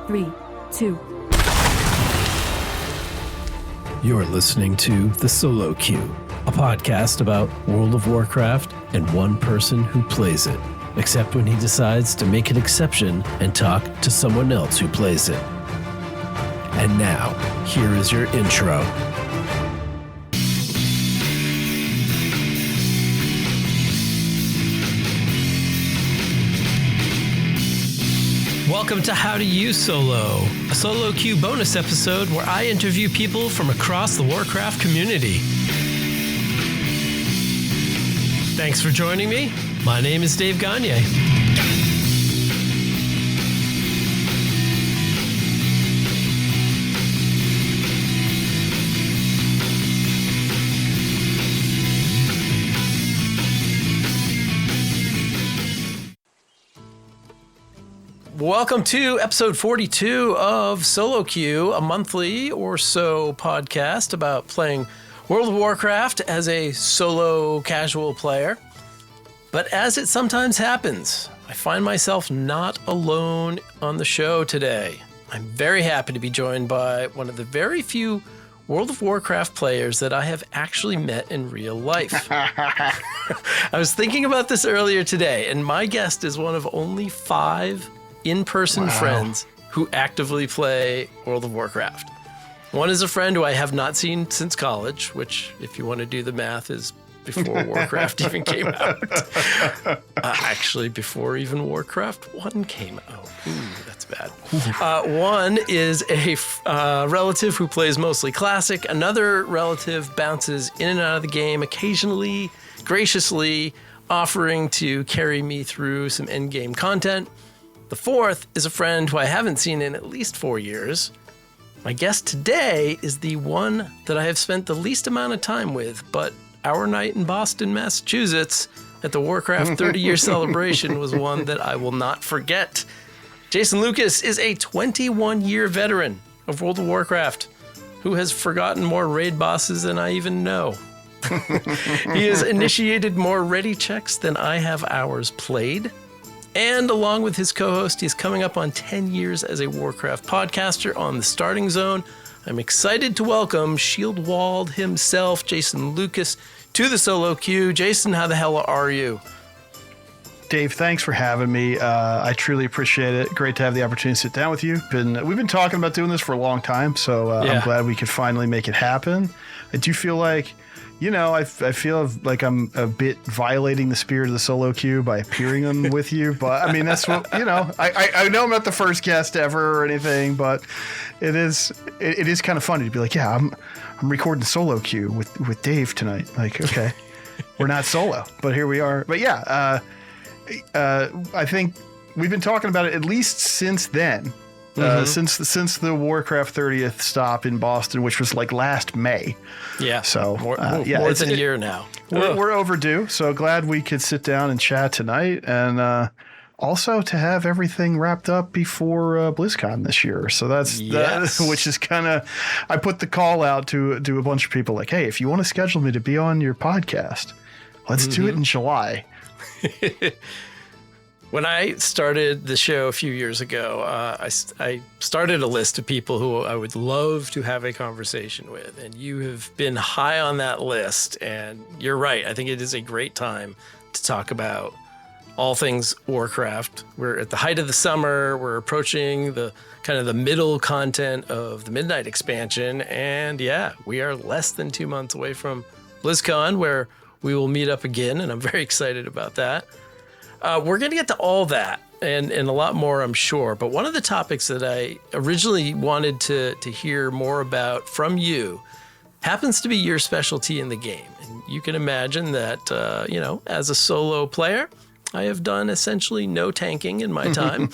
3, 2. You're listening to The Solo Queue, a podcast about World of Warcraft and one person who plays it, except when he decides to make an exception and talk to someone else who plays it. And now, here is your intro. Welcome to How to Use Solo, a Solo Queue bonus episode where I interview people from across the Warcraft community. Thanks for joining me. My name is Dave Gagne. Welcome to episode 42 of Solo Queue, a monthly or so podcast about playing World of Warcraft as a solo casual player. But as it sometimes happens, I find myself not alone on the show today. I'm very happy to be joined by one of the very few World of Warcraft players that I have actually met in real life. I was thinking about this earlier today, and my guest is one of only 5 in-person friends who actively play World of Warcraft. One is a friend who I have not seen since college, which, if you want to do the math, is before Warcraft even came out. Actually, before even Warcraft 1 came out. Ooh, that's bad. One is a relative who plays mostly Classic. Another relative bounces in and out of the game, occasionally, graciously offering to carry me through some endgame content. The fourth is a friend who I haven't seen in at least 4 years. My guest today is the one that I have spent the least amount of time with, but our night in Boston, Massachusetts at the Warcraft 30-year celebration was one that I will not forget. Jason Lucas is a 21-year veteran of World of Warcraft who has forgotten more raid bosses than I even know. He has initiated more ready checks than I have hours played. And along with his co-host, he's coming up on 10 years as a Warcraft podcaster on The Starting Zone. I'm excited to welcome Shieldwald himself, Jason Lucas, to the Solo Queue. Jason, how the hell are you? Dave, thanks for having me. I truly appreciate it. Great to have the opportunity to sit down with you. We've been talking about doing this for a long time, so I'm glad we could finally make it happen. I do feel like, I feel like I'm a bit violating the spirit of the Solo Queue by appearing on with you. But I mean, that's what, I know I'm not the first guest ever or anything, but it is kind of funny to be like, yeah, I'm recording Solo Queue with Dave tonight. Like, okay, we're not solo, but here we are. But yeah, I think we've been talking about it at least since then. Since the Warcraft 30th stop in Boston, which was like last May. Yeah. So more than a year now. We're overdue. So glad we could sit down and chat tonight, and also to have everything wrapped up before BlizzCon this year. So that's which is kind of, I put the call out to a bunch of people like, hey, if you want to schedule me to be on your podcast, let's do it in July. When I started the show a few years ago, I started a list of people who I would love to have a conversation with, and you have been high on that list, and you're right. I think it is a great time to talk about all things Warcraft. We're at the height of the summer. We're approaching the kind of the middle content of the Midnight expansion, and we are less than 2 months away from BlizzCon, where we will meet up again, and I'm very excited about that. We're going to get to all that and a lot more, I'm sure. But one of the topics that I originally wanted to hear more about from you happens to be your specialty in the game. And you can imagine that, as a solo player, I have done essentially no tanking in my time.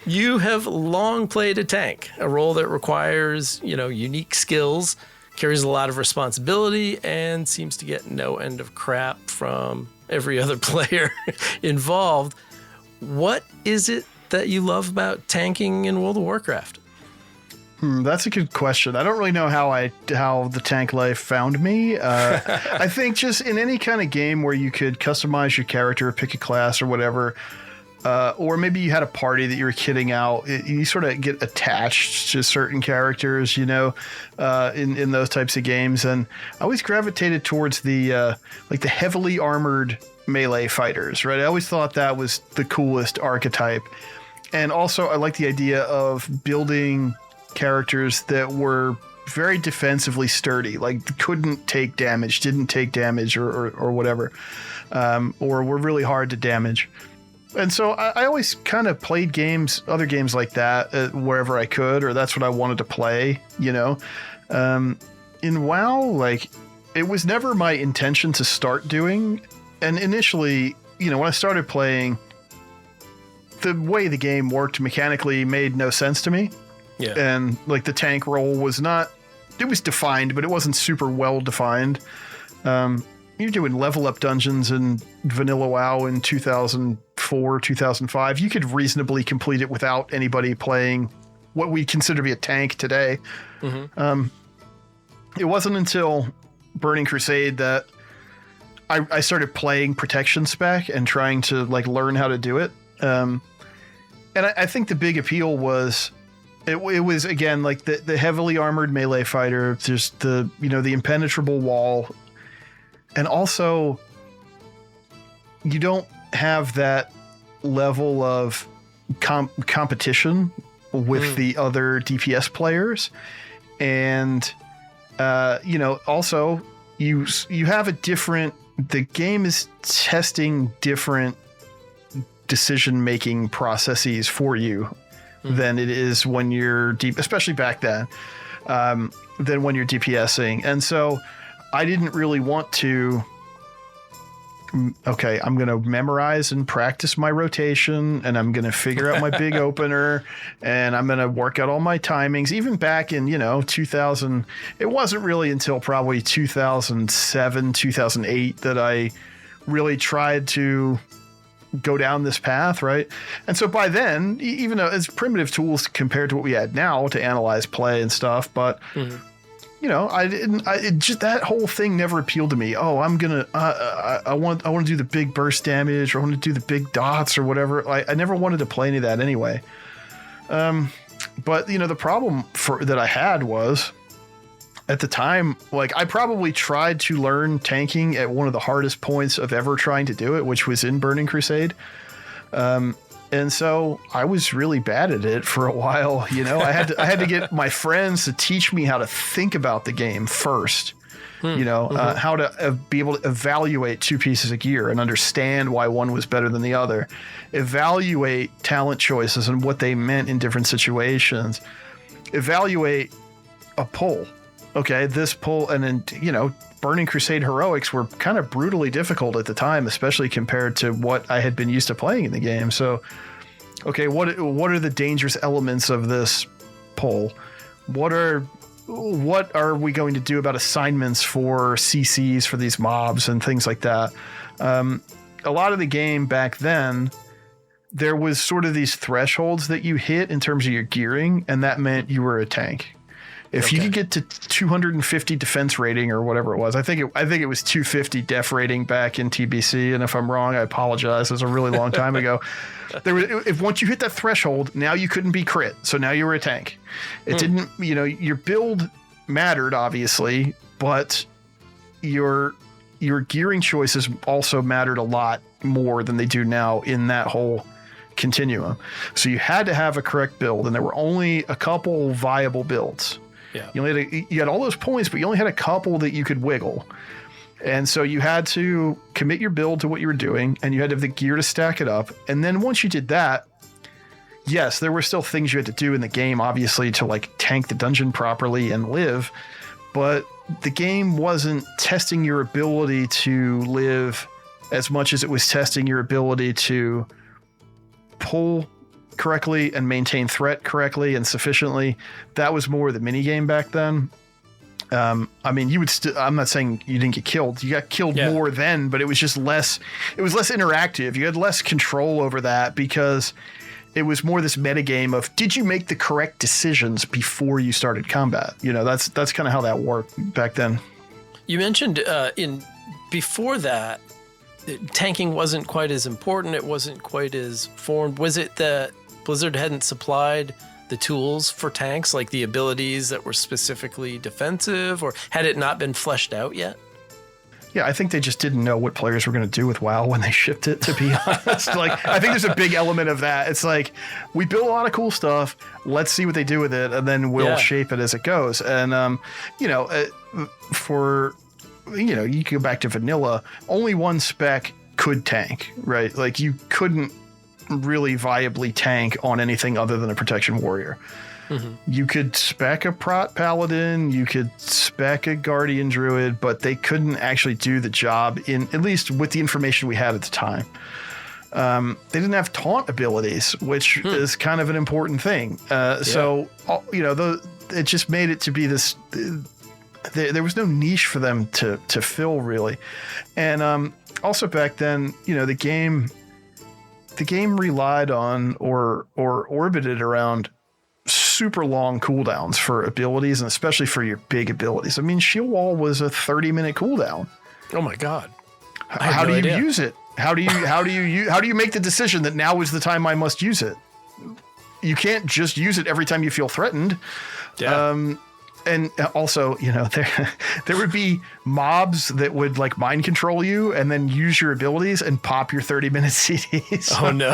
You have long played a tank, a role that requires, unique skills, carries a lot of responsibility, and seems to get no end of crap from every other player involved. What is it that you love about tanking in World of Warcraft? That's a good question. I don't really know how the tank life found me. I think just in any kind of game where you could customize your character, pick a class or whatever, or maybe you had a party that you were kidding out. You sort of get attached to certain characters, in those types of games. And I always gravitated towards the heavily armored melee fighters, right? I always thought that was the coolest archetype. And also I like the idea of building characters that were very defensively sturdy, like couldn't take damage, didn't take damage or whatever, or were really hard to damage. And so I always kind of played other games like that wherever I could, or that's what I wanted to play, In WoW, like, it was never my intention to start doing. And initially, when I started playing, the way the game worked mechanically made no sense to me. Yeah. And like the tank role was it was defined, but it wasn't super well defined. You're doing level up dungeons in vanilla WoW in 2004, 2005. You could reasonably complete it without anybody playing what we consider to be a tank today. Mm-hmm. It wasn't until Burning Crusade that I started playing protection spec and trying to like learn how to do it. And I think the big appeal was it was again like the heavily armored melee fighter, just the impenetrable wall. And also, you don't have that level of competition with the other DPS players. And, also, you have the game is testing different decision-making processes for you than it is when you're especially back then, than when you're DPSing. And so I didn't really want to, I'm going to memorize and practice my rotation, and I'm going to figure out my big opener, and I'm going to work out all my timings. Even back in, 2000, it wasn't really until probably 2007, 2008 that I really tried to go down this path, right? And so by then, even though it's primitive tools compared to what we had now to analyze play and stuff, but that whole thing never appealed to me. Oh, I'm gonna, I want to do the big burst damage, or I want to do the big dots or whatever. I never wanted to play any of that anyway. But the problem that I had was, at the time, like, I probably tried to learn tanking at one of the hardest points of ever trying to do it, which was in Burning Crusade. And so I was really bad at it for a while. I had to get my friends to teach me how to think about the game first, how to be able to evaluate two pieces of gear and understand why one was better than the other, evaluate talent choices and what they meant in different situations, evaluate a pull. Okay, this pull, and then, Burning Crusade heroics were kind of brutally difficult at the time, especially compared to what I had been used to playing in the game. So, okay, what are the dangerous elements of this pull? What are we going to do about assignments for CCs for these mobs and things like that? A lot of the game back then, there was sort of these thresholds that you hit in terms of your gearing, and that meant you were a tank. If you could get to 250 defense rating or whatever it was, I think it was 250 def rating back in TBC. And if I'm wrong, I apologize. It was a really long time ago. If once you hit that threshold, now you couldn't be crit. So now you were a tank. It didn't, your build mattered obviously, but your gearing choices also mattered a lot more than they do now in that whole continuum. So you had to have a correct build, and there were only a couple viable builds. Yeah. You had all those points, but you only had a couple that you could wiggle. And so you had to commit your build to what you were doing, and you had to have the gear to stack it up. And then once you did that, yes, there were still things you had to do in the game, obviously, to like tank the dungeon properly and live. But the game wasn't testing your ability to live as much as it was testing your ability to pull correctly and maintain threat correctly and sufficiently. That was more the mini game back then. I mean, you would still, I'm not saying you didn't get killed. You got killed more then, but it was just less, it was less interactive. You had less control over that because it was more this meta game of, did you make the correct decisions before you started combat? That's kind of how that worked back then. You mentioned before that, tanking wasn't quite as important. It wasn't quite as formed. Was it that Blizzard hadn't supplied the tools for tanks, like the abilities that were specifically defensive, or had it not been fleshed out yet? Yeah, I think they just didn't know what players were going to do with WoW when they shipped it, to be honest. Like, I think there's a big element of that. It's like, we build a lot of cool stuff. Let's see what they do with it, and then we'll shape it as it goes. And, you can go back to vanilla. Only one spec could tank, right? Like, you couldn't really viably tank on anything other than a protection warrior. Mm-hmm. You could spec a prot paladin, you could spec a guardian druid, but they couldn't actually do the job, in at least with the information we had at the time. They didn't have taunt abilities, which is kind of an important thing. So, it just made it to be this. There was no niche for them to fill, really. And also back then, the game relied on or orbited around super long cooldowns for abilities, and especially for your big abilities. I mean, Shield Wall was a 30-minute cooldown. Oh my God. How do you use it? How do you make the decision that now is the time I must use it? You can't just use it every time you feel threatened. Yeah. And also, there would be mobs that would like mind control you and then use your abilities and pop your 30-minute CDs. Oh no.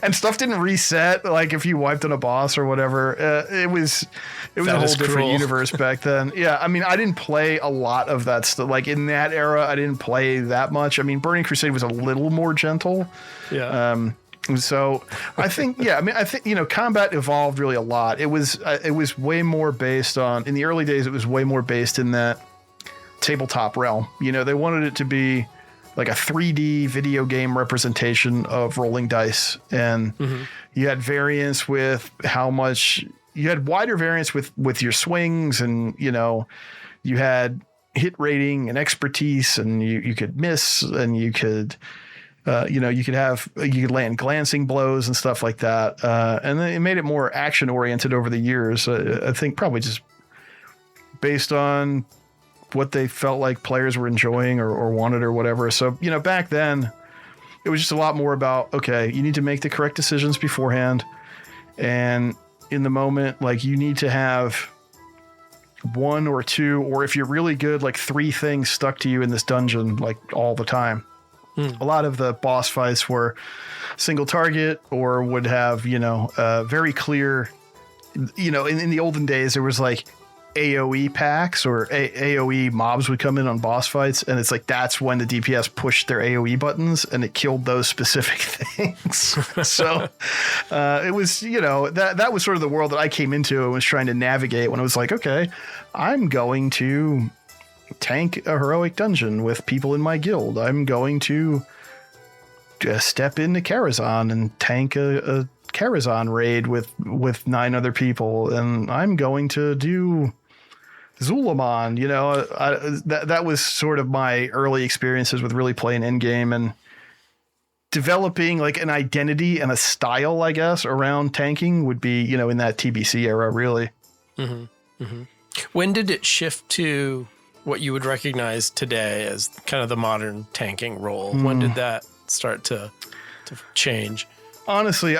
And stuff didn't reset. Like if you wiped on a boss or whatever, it was a whole different universe back then. Yeah. I mean, I didn't play a lot of that stuff. Like in that era, I didn't play that much. I mean, Burning Crusade was a little more gentle. Yeah. So I think, combat evolved really a lot. It was way more based on, in the early days, it was way more based in that tabletop realm. They wanted it to be like a 3D video game representation of rolling dice. And you had variance with you had wider variance with your swings, and, you had hit rating and expertise, and you could miss, and you could... you could land glancing blows and stuff like that. And then it made it more action oriented over the years. I think probably just based on what they felt like players were enjoying or wanted or whatever. So, back then it was just a lot more about, okay, you need to make the correct decisions beforehand. And in the moment, like you need to have one or two, or if you're really good, like 3 things stuck to you in this dungeon, like all the time. A lot of the boss fights were single target or would have, very clear, in the olden days, there was like AoE packs or AoE mobs would come in on boss fights. And it's like, that's when the DPS pushed their AoE buttons and it killed those specific things. So it was, that was sort of the world that I came into and was trying to navigate when it was like, okay, I'm going to tank a heroic dungeon with people in my guild. I'm going to step into Karazhan and tank a Karazhan raid with 9 other people, and I'm going to do Zulaman. That was sort of my early experiences with really playing endgame and developing like an identity and a style, I guess, around tanking would be, in that TBC era, really. Mm-hmm. Mm-hmm. When did it shift to what you would recognize today as kind of the modern tanking role? When did that start to change? Honestly,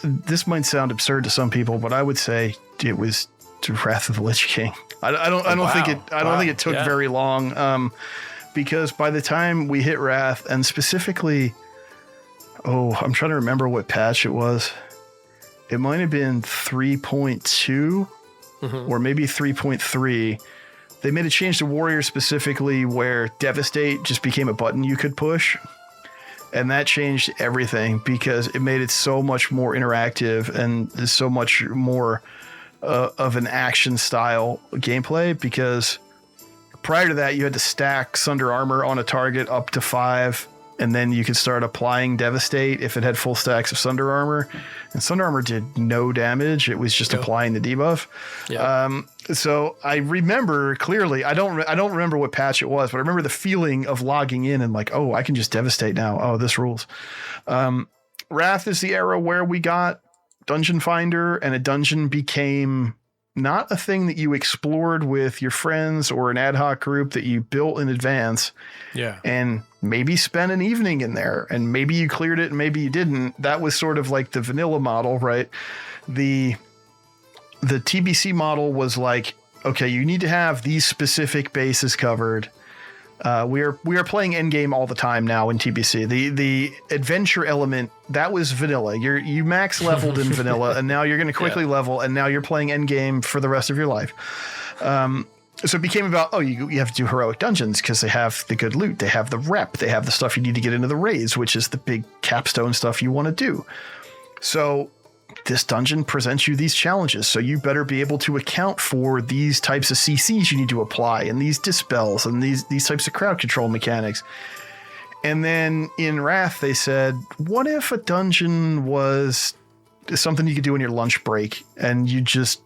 this might sound absurd to some people, but I would say it was Wrath of the Lich King. I don't think it took very long, because by the time we hit Wrath, and specifically, I'm trying to remember what patch it was. It might have been 3.2 or maybe 3.3. They made a change to Warrior specifically where Devastate just became a button you could push. And that changed everything because it made it so much more interactive and so much more of an action style gameplay, because prior to that you had to stack Sunder Armor on a target up to 5, and then you could start applying Devastate if it had full stacks of Sunder Armor. And Sunder Armor did no damage. It was just applying the debuff. Yeah. So I remember clearly, I don't remember what patch it was, but I remember the feeling of logging in and like, I can just Devastate now. Oh, this rules. Wrath is the era where we got Dungeon Finder, and a dungeon became not a thing that you explored with your friends or an ad hoc group that you built in advance. Yeah. And maybe spent an evening in there, and maybe you cleared it and maybe you didn't. That was sort of like the vanilla model, right? The TBC model was like, okay, you need to have these specific bases covered. We are playing endgame all the time now in TBC. The adventure element, that was vanilla. You max leveled in vanilla, and now you're going to quickly level, and now you're playing endgame for the rest of your life. So it became about, you have to do heroic dungeons because they have the good loot, they have the rep, they have the stuff you need to get into the raids, which is the big capstone stuff you want to do. So this dungeon presents you these challenges, so you better be able to account for these types of CCs you need to apply, and these dispels, and these types of crowd control mechanics. And then in Wrath, they said, what if a dungeon was something you could do in your lunch break, and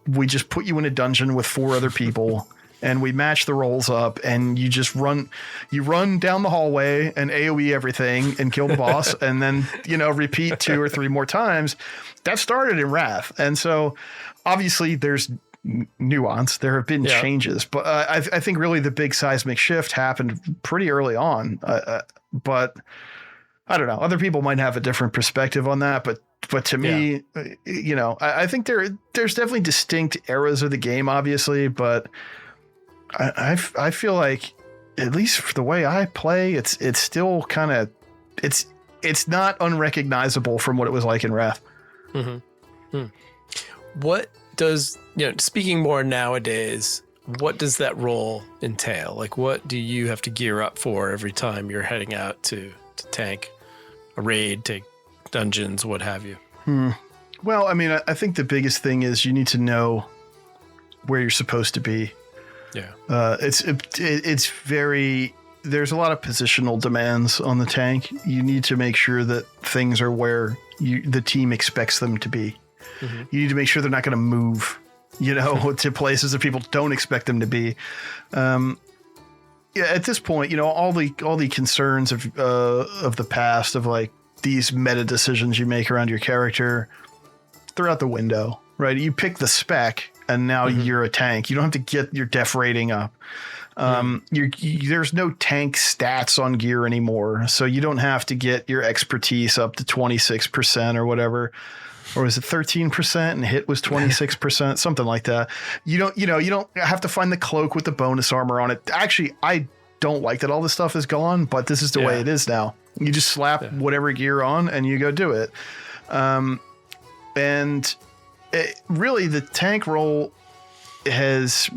we just put you in a dungeon with 4 other people, and we match the rolls up, and you run down the hallway and AoE everything and kill the boss, and then, repeat 2 or 3 more times. That started in Wrath. And so obviously there's nuance. There have been changes, but I think really the big seismic shift happened pretty early on. But I don't know. Other people might have a different perspective on that, but to me, I think there's definitely distinct eras of the game, obviously, but I feel like, at least for the way I play, it's still kind of, it's not unrecognizable from what it was like in Wrath. Mm-hmm. What does, speaking more nowadays, what does that role entail? Like, what do you have to gear up for every time you're heading out to tank a raid, take dungeons, what have you? Well, I mean, I think the biggest thing is you need to know where you're supposed to be. Yeah. It's very, there's a lot of positional demands on the tank. You need to make sure that things are where the team expects them to be. Mm-hmm. You need to make sure they're not going to move, to places that people don't expect them to be. At this point, all the concerns of the past, of like these meta decisions you make around your character, they're out the window, right? You pick the spec, and now you're a tank. You don't have to get your def rating up. There's no tank stats on gear anymore, so you don't have to get your expertise up to 26% or whatever, or was it 13% and hit was 26%, something like that. You don't have to find the cloak with the bonus armor on it. Actually, I don't like that all this stuff is gone, but this is the way it is now. You just slap whatever gear on and you go do it. Really, the tank role it's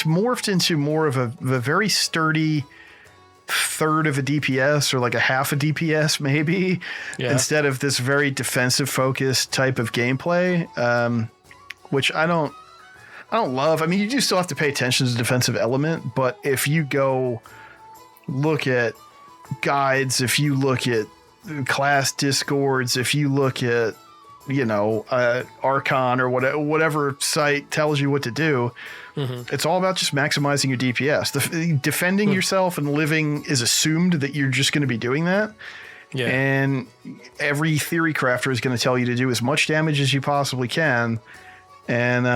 morphed into more of a very sturdy third of a DPS, or like a half a DPS maybe, instead of this very defensive focused type of gameplay, which I don't love. I mean, you do still have to pay attention to the defensive element, but if you go look at guides, if you look at class discords, if you look at Archon or whatever site tells you what to do, it's all about just maximizing your DPS. Defending yourself and living is assumed that you're just going to be doing that. Yeah. And every theory crafter is going to tell you to do as much damage as you possibly can. And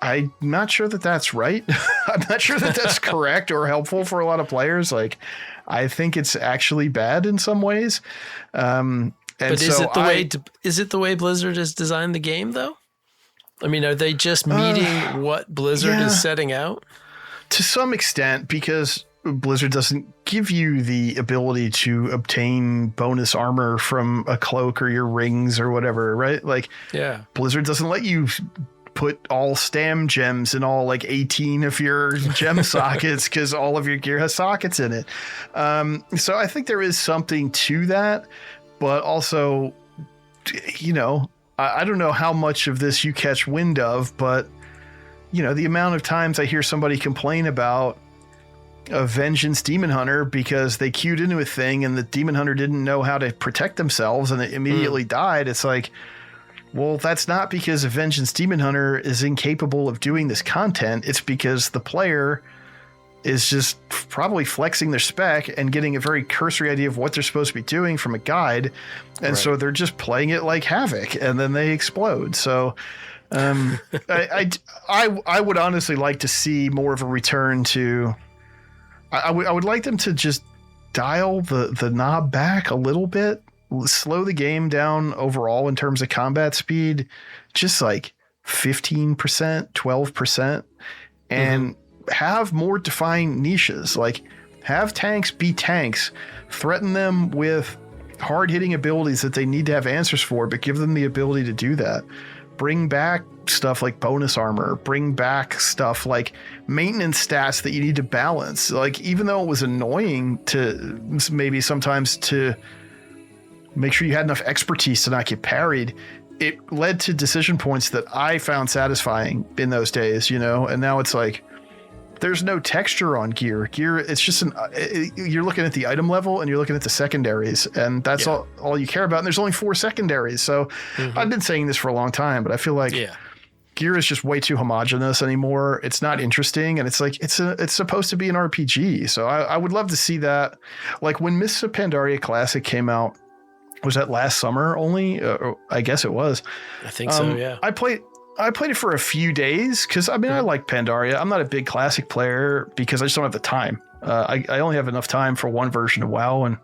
I'm not sure that that's right. I'm not sure that that's correct or helpful for a lot of players. Like, I think it's actually bad in some ways. But is it the way Blizzard has designed the game, though? I mean, are they just meeting what Blizzard is setting out? To some extent, because Blizzard doesn't give you the ability to obtain bonus armor from a cloak or your rings or whatever, right? Like, Blizzard doesn't let you put all stam gems in all like 18 of your gem sockets because all of your gear has sockets in it. So I think there is something to that. But also, I don't know how much of this you catch wind of, but, the amount of times I hear somebody complain about a Vengeance Demon Hunter because they queued into a thing and the Demon Hunter didn't know how to protect themselves and it immediately died. It's like, well, that's not because a Vengeance Demon Hunter is incapable of doing this content. It's because the player is just probably flexing their spec and getting a very cursory idea of what they're supposed to be doing from a guide. And so they're just playing it like Havoc and then they explode. So I would honestly like to see more of a return to. I would like them to just dial the knob back a little bit, slow the game down overall in terms of combat speed, just like 15%, 12%, and have more defined niches. Like, have tanks be tanks, threaten them with hard-hitting abilities that they need to have answers for, but give them the ability to do that. Bring back stuff like bonus armor, bring back stuff like maintenance stats that you need to balance. Like, even though it was annoying to maybe sometimes to make sure you had enough expertise to not get parried, it led to decision points that I found satisfying in those days, you know? And now it's like, there's no texture on gear. It's just you're looking at the item level and you're looking at the secondaries, and that's all you care about. And there's only 4 secondaries. So I've been saying this for a long time, but I feel like gear is just way too homogenous anymore. It's not interesting. And it's like, it's supposed to be an RPG. So I would love to see that. Like when Mists of Pandaria Classic came out, was that last summer only? I guess it was. I think so, yeah. I played it for a few days because, I mean, I like Pandaria. I'm not a big classic player because I just don't have the time. I only have enough time for one version of WoW, and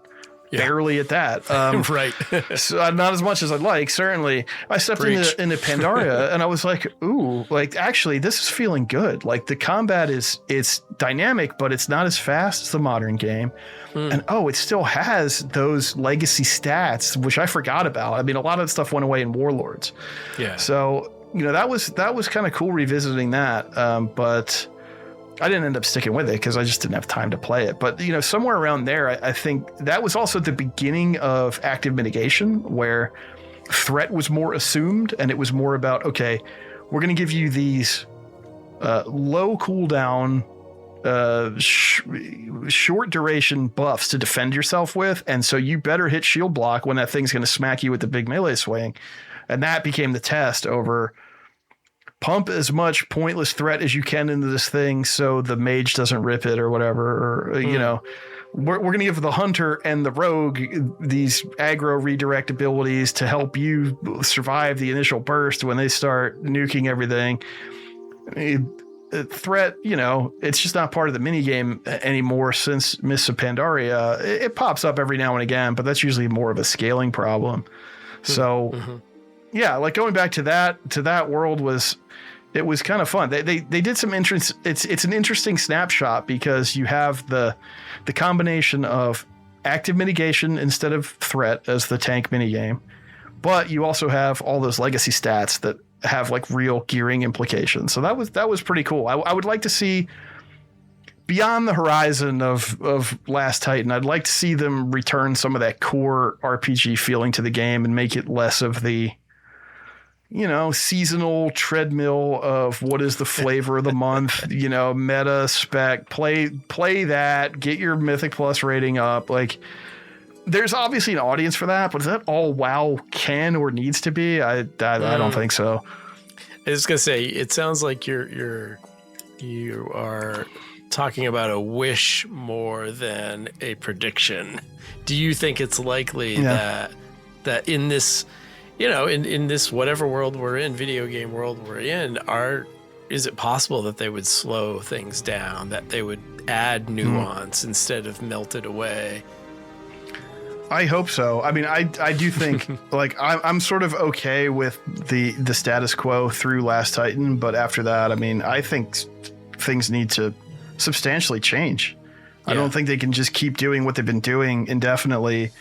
barely at that. Right. So not as much as I'd like, certainly. I stepped into Pandaria and I was like, ooh, like, actually, this is feeling good. Like, the combat it's dynamic, but it's not as fast as the modern game. And it still has those legacy stats, which I forgot about. I mean, a lot of the stuff went away in Warlords. Yeah. So, you know, that was kind of cool revisiting that. But I didn't end up sticking with it because I just didn't have time to play it. But, you know, somewhere around there, I think that was also the beginning of active mitigation, where threat was more assumed and it was more about, okay, we're going to give you these low cooldown, short duration buffs to defend yourself with, and so you better hit shield block when that thing's going to smack you with the big melee swing. And that became the test over pump as much pointless threat as you can into this thing so the mage doesn't rip it or whatever. Or you know, we're going to give the hunter and the rogue these aggro redirect abilities to help you survive the initial burst when they start nuking everything. Threat, you know, it's just not part of the minigame anymore since Mists of Pandaria. It pops up every now and again, but that's usually more of a scaling problem. So, yeah, like going back to that world was kind of fun. They did some interest. It's an interesting snapshot because you have the combination of active mitigation instead of threat as the tank minigame, but you also have all those legacy stats that have like real gearing implications. So that was pretty cool. I would like to see beyond the horizon of Last Titan. I'd like to see them return some of that core RPG feeling to the game and make it less of the, you know, seasonal treadmill of what is the flavor of the month, you know, meta spec, play that, get your Mythic Plus rating up. Like, there's obviously an audience for that, but is that all WoW can or needs to be? I don't think so. I was gonna say, it sounds like you are talking about a wish more than a prediction. Do you think it's likely that in this, you know, in this whatever world we're in, video game world we're in, is it possible that they would slow things down, that they would add nuance instead of melt it away? I hope so. I mean, I do think like I'm sort of okay with the status quo through Last Titan, but after that, I mean, I think things need to substantially change. Yeah. I don't think they can just keep doing what they've been doing indefinitely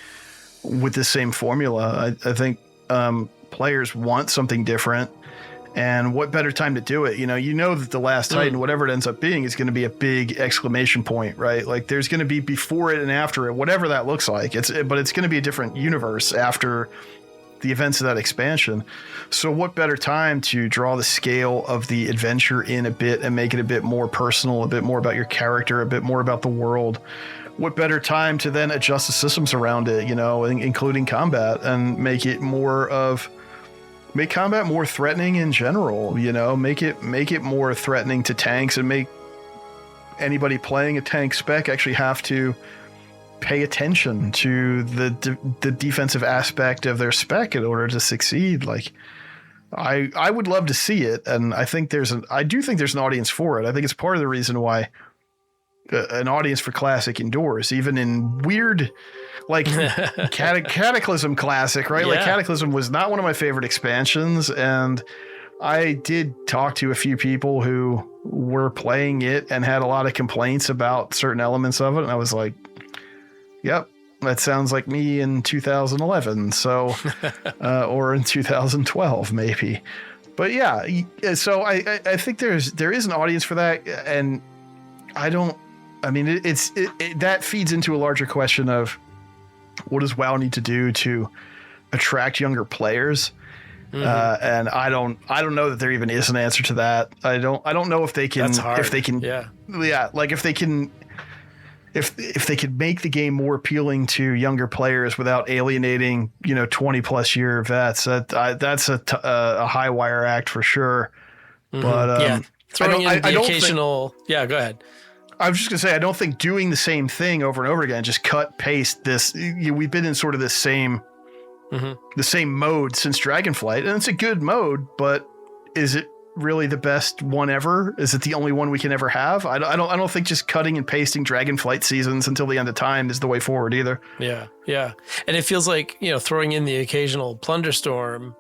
with the same formula. I think players want something different, and what better time to do it? You know that the Last Titan, whatever it ends up being, is going to be a big exclamation point, right? Like, there's going to be before it and after it, whatever that looks like. But it's going to be a different universe after the events of that expansion. So what better time to draw the scale of the adventure in a bit and make it a bit more personal, a bit more about your character, a bit more about the world? What better time to then adjust the systems around it, you know, including combat, and make combat more threatening in general, you know, make it more threatening to tanks, and make anybody playing a tank spec actually have to pay attention to the defensive aspect of their spec in order to succeed. Like, I would love to see it, and I think I do think there's an audience for it. I think it's part of the reason why an audience for Classic endures, even in weird, like Cataclysm Classic, right? Yeah. Like Cataclysm was not one of my favorite expansions, and I did talk to a few people who were playing it and had a lot of complaints about certain elements of it, and I was like, yep. That sounds like me in 2011, so or in 2012 maybe. But yeah, so I think there is an audience for that, and that feeds into a larger question of what does WoW need to do to attract younger players? Mm-hmm. And I don't know that there even is an answer to that. I don't know if they can. That's hard. If they can, yeah, like if they can. If they could make the game more appealing to younger players without alienating, 20 plus year vets, that's a high wire act for sure. Mm-hmm. But throwing in the occasional. Go ahead. I was just gonna say, I don't think doing the same thing over and over again, just cut paste this. We've been in sort of this same, the same mode since Dragonflight, and it's a good mode, but is it really the best one ever? Is it the only one we can ever have? I don't think just cutting and pasting Dragonflight seasons until the end of time is the way forward either. Yeah. And it feels like, throwing in the occasional Plunderstorm,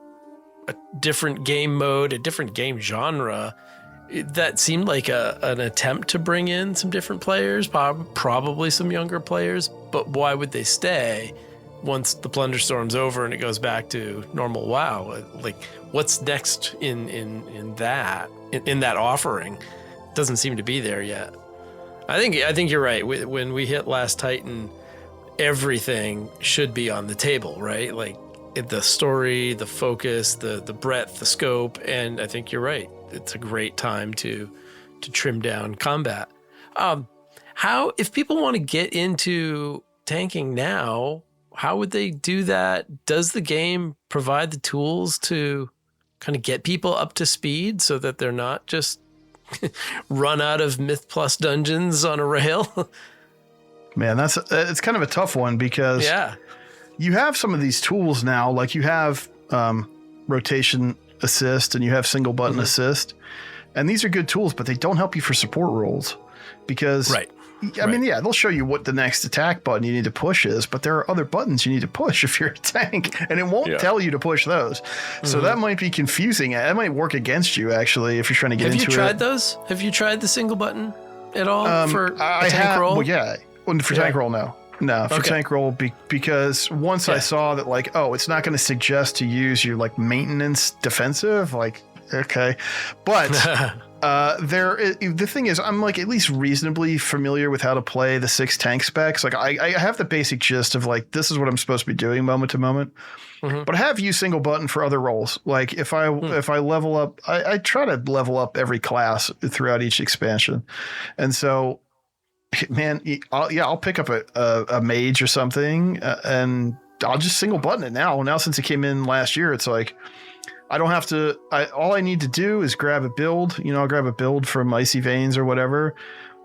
a different game mode, a different game genre, that seemed like an attempt to bring in some different players, probably some younger players, but why would they stay once the Plunderstorm's over and it goes back to normal WoW? Like, what's next in that offering? Doesn't seem to be there yet. I think you're right. When we hit Last Titan, everything should be on the table, right? Like the story, the focus, the breadth, the scope, and I think you're right. It's a great time to trim down combat. How, if people want to get into tanking now, how would they do that? Does the game provide the tools to kind of get people up to speed so that they're not just run out of Myth Plus dungeons on a rail? Man, it's kind of a tough one because you have some of these tools now, like you have rotation assist and you have single button assist, and these are good tools, but they don't help you for support roles because I mean, they'll show you what the next attack button you need to push is, but there are other buttons you need to push if you're a tank, and it won't tell you to push those. So that might be confusing. That might work against you, actually, if you're trying to get into it. Have you tried those? Have you tried the single button at all for a tank roll? Well, yeah. For tank roll, no. No, for tank roll, because once I saw that, like, it's not going to suggest to use your, like, maintenance defensive, like, okay. But the thing is, I'm like at least reasonably familiar with how to play the 6 tank specs. Like I have the basic gist of like, this is what I'm supposed to be doing moment to moment. But I have used single button for other roles. Like if I level up, I try to level up every class throughout each expansion. And so, man, I'll pick up a mage or something and I'll just single button it now. Now, since it came in last year, it's like, I don't have to, all I need to do is grab a build, I'll grab a build from Icy Veins or whatever.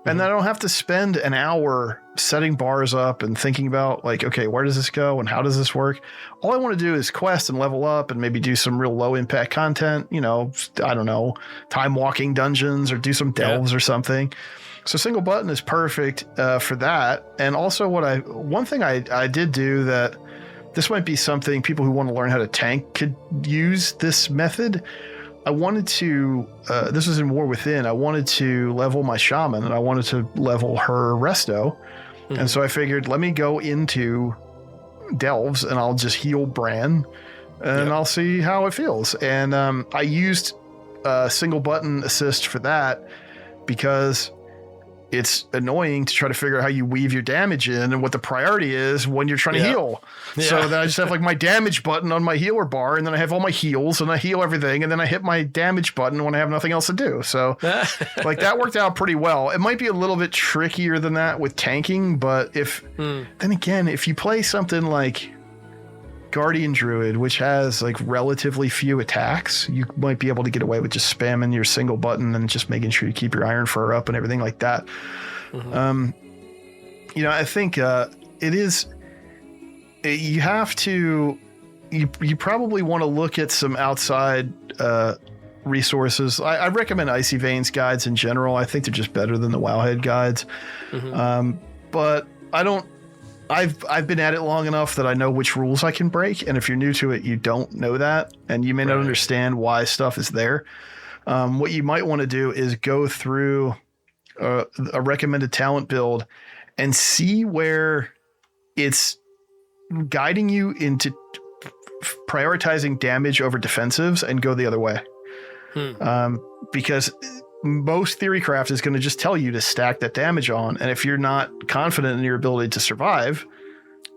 And then I don't have to spend an hour setting bars up and thinking about like, okay, where does this go and how does this work? All I want to do is quest and level up and maybe do some real low impact content, I don't know, time walking dungeons or do some delves or something. So single button is perfect for that. And also one thing I did do that, this might be something people who want to learn how to tank could use this method. I wanted to, this was in War Within, I wanted to level my shaman and I wanted to level her resto. And so I figured, let me go into delves and I'll just heal Bran and I'll see how it feels. And I used single button assist for that because it's annoying to try to figure out how you weave your damage in and what the priority is when you're trying to heal. So then I just have like my damage button on my healer bar, and then I have all my heals and I heal everything. And then I hit my damage button when I have nothing else to do. So like that worked out pretty well. It might be a little bit trickier than that with tanking, but then again, if you play something like Guardian Druid, which has like relatively few attacks, you might be able to get away with just spamming your single button and just making sure you keep your Iron Fur up and everything like that. I think it is, you have to you probably want to look at some outside resources. I recommend Icy Veins guides in general. I think they're just better than the Wowhead guides. But I've been at it long enough that I know which rules I can break. And if you're new to it, you don't know that, and you may not understand why stuff is there. What you might want to do is go through a recommended talent build and see where it's guiding you into prioritizing damage over defensives and go the other way. Because most theorycraft is going to just tell you to stack that damage on. And if you're not confident in your ability to survive,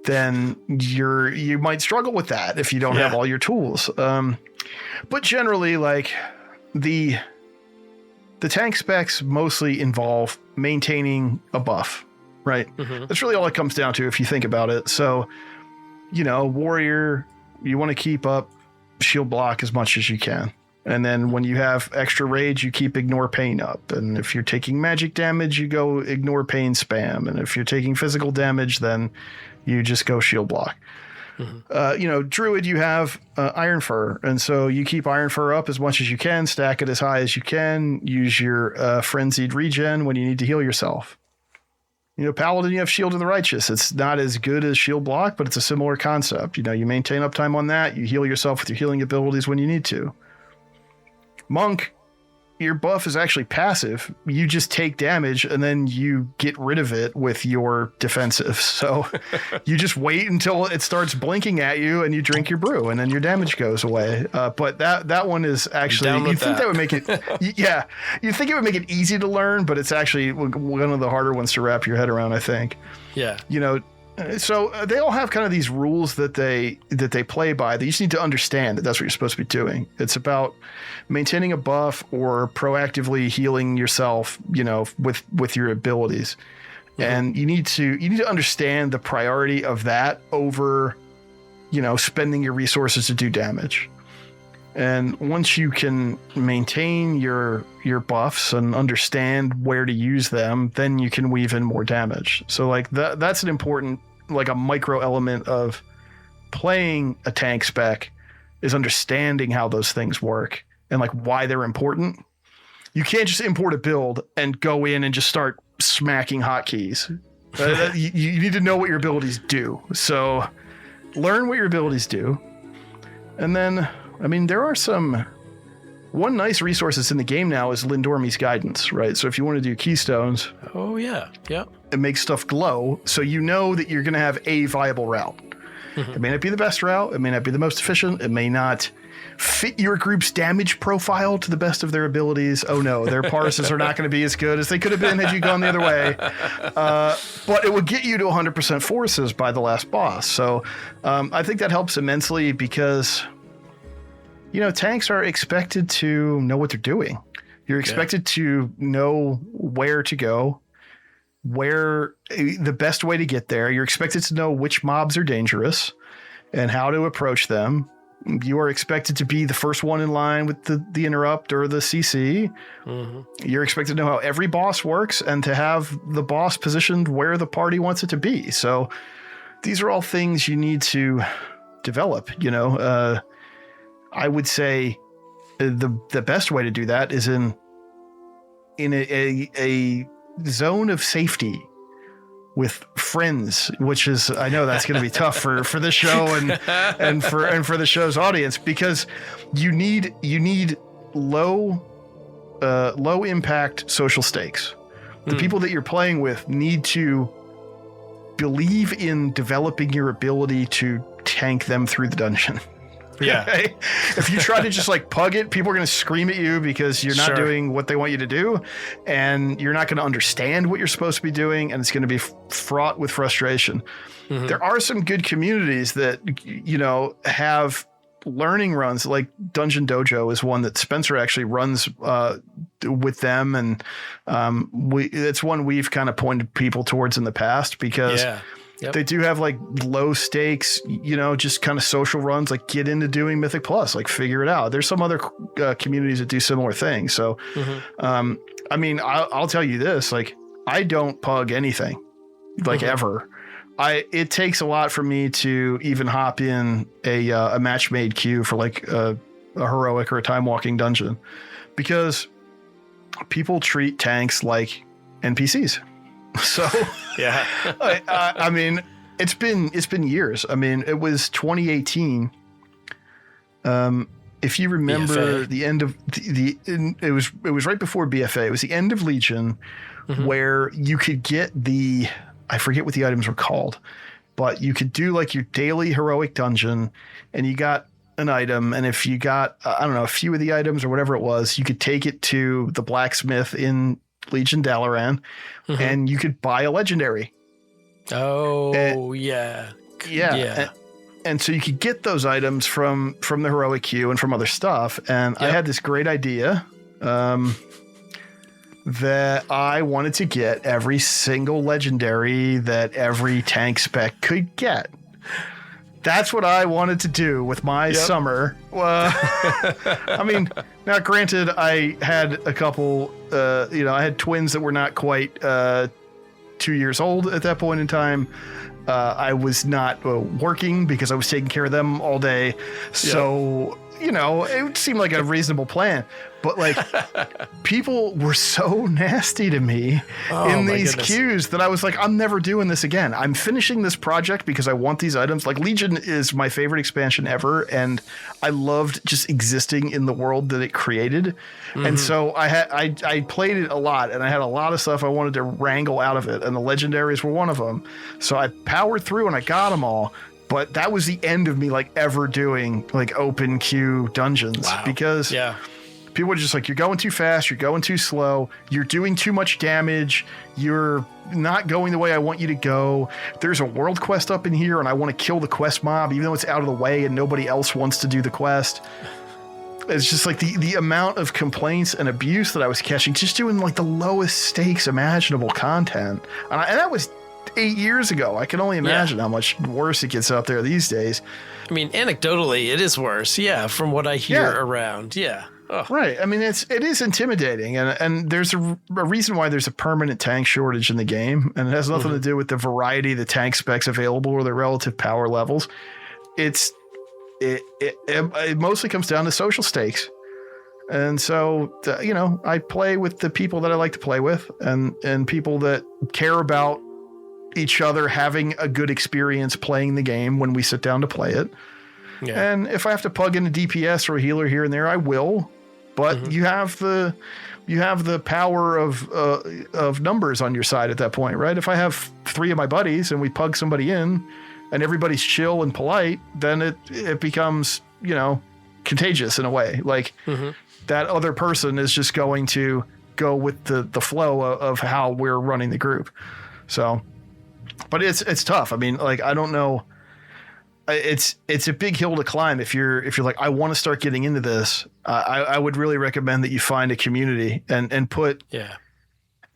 then you might struggle with that if you don't have all your tools. But generally, like the tank specs mostly involve maintaining a buff, right? That's really all it comes down to if you think about it. So, warrior, you want to keep up shield block as much as you can. And then when you have extra rage, you keep ignore pain up. And if you're taking magic damage, you go ignore pain spam. And if you're taking physical damage, then you just go shield block. Druid, you have Iron Fur. And so you keep Iron Fur up as much as you can, stack it as high as you can, use your frenzied regen when you need to heal yourself. Paladin, you have Shield of the Righteous. It's not as good as shield block, but it's a similar concept. You maintain uptime on that. You heal yourself with your healing abilities when you need to. Monk, your buff is actually passive. You just take damage and then you get rid of it with your defensive. So you just wait until it starts blinking at you and you drink your brew and then your damage goes away. But that one is actually, you'd think that would make it, you'd think it would make it easy to learn, but it's actually one of the harder ones to wrap your head around, I think. Yeah. So they all have kind of these rules that they play by that you just need to understand that that's what you're supposed to be doing. It's about maintaining a buff or proactively healing yourself, with your abilities. And you need to understand the priority of that over, spending your resources to do damage. And once you can maintain your buffs and understand where to use them, then you can weave in more damage. So like that's an important, like a micro element of playing a tank spec is understanding how those things work and like why they're important. You can't just import a build and go in and just start smacking hotkeys. You need to know what your abilities do. So learn what your abilities do. And then, there are one nice resource that's in the game now is Lindormi's Guidance, right? So if you want to do keystones. Oh, yeah. Yeah. It makes stuff glow. So you know that you're going to have a viable route. It may not be the best route. It may not be the most efficient. It may not fit your group's damage profile to the best of their abilities. Oh no, their parses are not going to be as good as they could have been had you gone the other way. But it would get you to 100% forces by the last boss. So I think that helps immensely because, tanks are expected to know what they're doing. You're expected to know where to go, where the best way to get there. You're expected to know which mobs are dangerous and how to approach them. You are expected to be the first one in line with the interrupt or the CC. You're expected to know how every boss works and to have the boss positioned where the party wants it to be. So these are all things you need to develop. I would say the best way to do that is in a zone of safety with friends, which is, I know that's going to be tough for this show and for the show's audience, because you need low impact social stakes. The people that you're playing with need to believe in developing your ability to tank them through the dungeon. Yeah. Okay? If you try to just like pug it, people are going to scream at you because you're not doing what they want you to do, and you're not going to understand what you're supposed to be doing, and it's going to be fraught with frustration. There are some good communities that, have learning runs, like Dungeon Dojo is one that Spencer actually runs with them, and it's one we've kind of pointed people towards in the past because they do have like low stakes, just kind of social runs, like get into doing Mythic Plus, like figure it out. There's some other communities that do similar things. So, I'll tell you this, like I don't pug anything like ever. it takes a lot for me to even hop in a match made queue for like a heroic or a time walking dungeon, because people treat tanks like NPCs. So yeah, I mean, it's been years. I mean, it was 2018. If you remember BFA. The end of it was right before BFA. It was the end of Legion, where you could get I forget what the items were called, but you could do like your daily heroic dungeon, and you got an item, and if you got I don't know, a few of the items or whatever it was, you could take it to the blacksmith in Legion Dalaran, and you could buy a legendary. Oh, yeah. And so you could get those items from the heroic queue and from other stuff. And I had this great idea that I wanted to get every single legendary that every tank spec could get. That's what I wanted to do with my summer. I mean, now granted, I had a couple, I had twins that were not quite 2 years old at that point in time. I was not working because I was taking care of them all day. So, it seemed like a reasonable plan. But like, people were so nasty to me in these queues that I was like, I'm never doing this again. I'm finishing this project because I want these items. Like, Legion is my favorite expansion ever, and I loved just existing in the world that it created. And so I played it a lot, and I had a lot of stuff I wanted to wrangle out of it, and the legendaries were one of them. So I powered through and I got them all. But that was the end of me like ever doing like open queue dungeons because people were just like, you're going too fast, you're going too slow, you're doing too much damage, you're not going the way I want you to go. There's a world quest up in here and I want to kill the quest mob even though it's out of the way and nobody else wants to do the quest. It's just like the amount of complaints and abuse that I was catching just doing like the lowest stakes imaginable content. And that was 8 years ago. I can only imagine how much worse it gets out there these days. I mean, anecdotally, it is worse. Yeah, from what I hear around. Yeah. Oh. Right. I mean, it is intimidating, and there's a reason why there's a permanent tank shortage in the game, and it has nothing to do with the variety of the tank specs available or their relative power levels. It mostly comes down to social stakes. And so, I play with the people that I like to play with, and people that care about each other having a good experience playing the game when we sit down to play it. Yeah. And if I have to plug in a DPS or a healer here and there, I will. But you have the power of numbers on your side at that point, right? If I have 3 of my buddies and we plug somebody in and everybody's chill and polite, then it becomes, contagious in a way. Like that other person is just going to go with the flow of how we're running the group. So, but it's tough. I mean, like, I don't know. It's a big hill to climb. If you're like, I want to start getting into this, I would really recommend that you find a community and put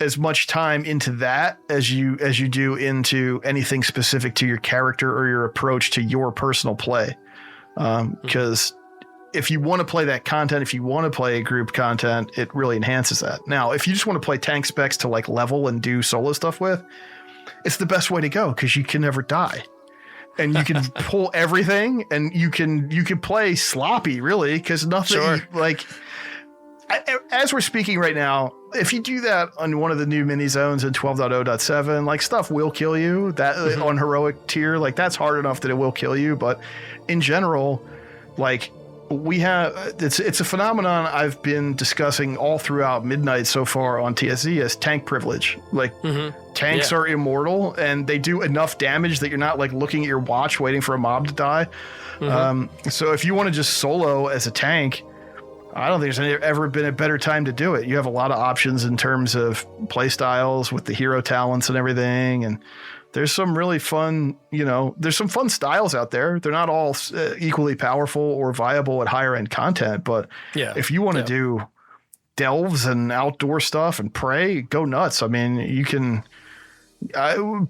as much time into that as you do into anything specific to your character or your approach to your personal play. Because if you want to play that content, if you want to play group content, it really enhances that. Now, if you just want to play tank specs to like level and do solo stuff with, it's the best way to go because you can never die. And you can pull everything, and you can play sloppy, really, because nothing like. As we're speaking right now, if you do that on one of the new mini zones in 12.0.7, like, stuff will kill you. That on heroic tier, like, that's hard enough that it will kill you. But in general, like, we have it's a phenomenon I've been discussing all throughout Midnight so far on TSZ as tank privilege. Like, tanks are immortal and they do enough damage that you're not like looking at your watch waiting for a mob to die. So if you want to just solo as a tank, I don't think there's ever been a better time to do it. You have a lot of options in terms of play styles with the hero talents and everything, and there's some really fun, there's some fun styles out there. They're not all equally powerful or viable at higher end content, but if you want to do delves and outdoor stuff and prey, go nuts. I mean, you can.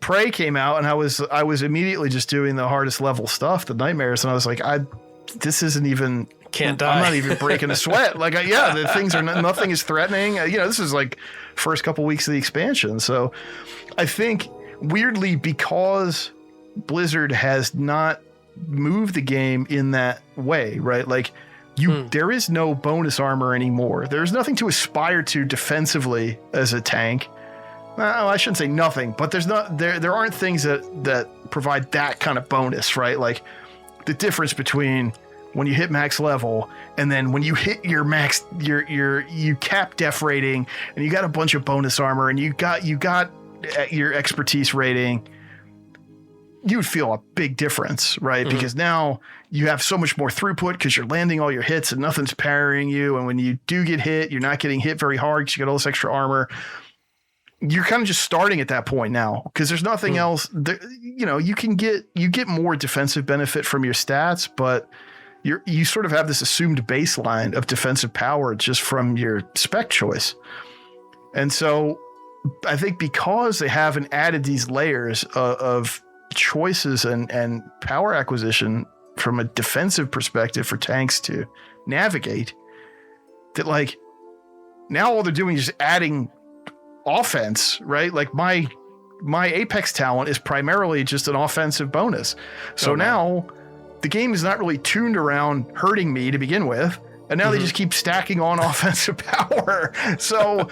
Prey came out, and I was immediately just doing the hardest level stuff, the nightmares, and I was like, this isn't even. Can't die. I'm not even breaking a sweat. Like, the things are nothing is threatening. This is like first couple weeks of the expansion, so I think. Weirdly, because Blizzard has not moved the game in that way, right? Like there is no bonus armor anymore. There's nothing to aspire to defensively as a tank. Well, I shouldn't say nothing, but there aren't things that provide that kind of bonus, right? Like the difference between when you hit max level and then when you hit your max, you cap def rating and you got a bunch of bonus armor and you got your expertise rating, you would feel a big difference, right? Mm-hmm. Because now you have so much more throughput because you're landing all your hits and nothing's parrying you. And when you do get hit, you're not getting hit very hard because you got all this extra armor. You're kind of just starting at that point now because there's nothing else. You get more defensive benefit from your stats, but you sort of have this assumed baseline of defensive power just from your spec choice. And so I think because they haven't added these layers of choices and power acquisition from a defensive perspective for tanks to navigate, that like now all they're doing is just adding offense, right? Like my Apex talent is primarily just an offensive bonus. So now the game is not really tuned around hurting me to begin with. And now they just keep stacking on offensive power. So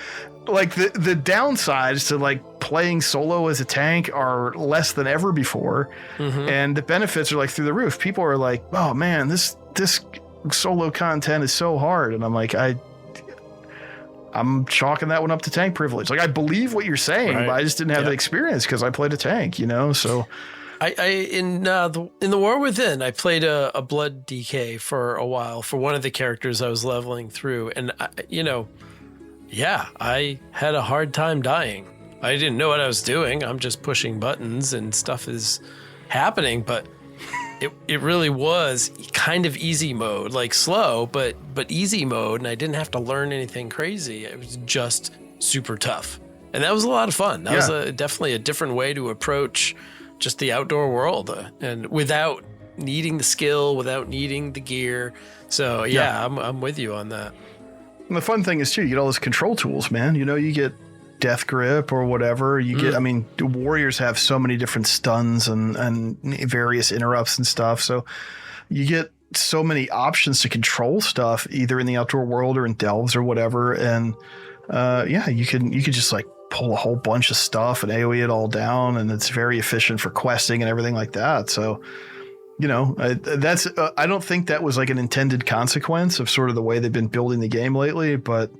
like the downsides to like playing solo as a tank are less than ever before. And the benefits are like through the roof. People are like, oh man, this solo content is so hard. And I'm like, I'm chalking that one up to tank privilege. Like I believe what you're saying, but I just didn't have the experience because I played a tank, so in the War Within, I played a blood DK for a while for one of the characters I was leveling through, and I had a hard time dying. I didn't know what I was doing. I'm just pushing buttons and stuff is happening, but it really was kind of easy mode, like slow, but easy mode, and I didn't have to learn anything crazy. It was just super tough, and that was a lot of fun. That was definitely a different way to approach just the outdoor world, and without needing the skill, without needing the gear. So I'm with you on that. And the fun thing is too, you get all those control tools, man. You get death grip or whatever you get. I mean, the warriors have so many different stuns and various interrupts and stuff. So you get so many options to control stuff either in the outdoor world or in delves or whatever. And you could just like pull a whole bunch of stuff and AoE it all down, and it's very efficient for questing and everything like that. So that's I don't think that was like an intended consequence of sort of the way they've been building the game lately, but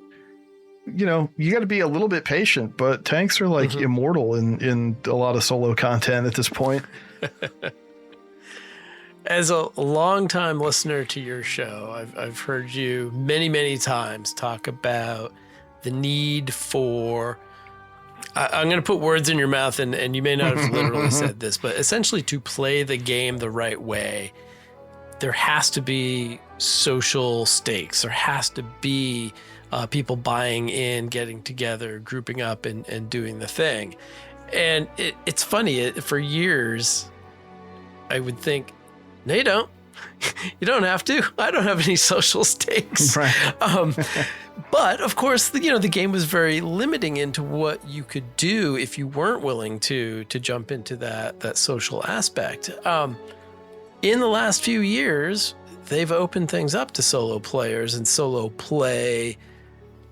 you got to be a little bit patient, but tanks are like immortal in a lot of solo content at this point. As a longtime listener to your show, I've heard you many, many times talk about the need for, I'm going to put words in your mouth, and you may not have literally said this, but essentially to play the game the right way, there has to be social stakes. There has to be people buying in, getting together, grouping up, and doing the thing. And it's funny, for years, I would think, no, you don't. You don't have to. I don't have any social stakes. Right. But of course, the game was very limiting into what you could do if you weren't willing to jump into that social aspect. In the last few years, they've opened things up to solo players and solo play.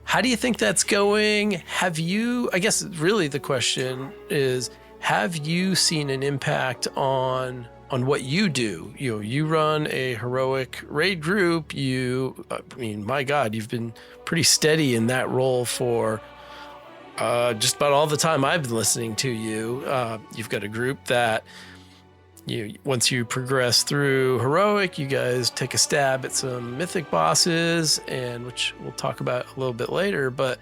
How do you think that's going? Have you, I guess really the question is, have you seen an impact on what you do? You run a heroic raid group. My God, you've been pretty steady in that role for just about all the time I've been listening to you. You've got a group that once you progress through heroic, you guys take a stab at some mythic bosses, and which we'll talk about a little bit later. But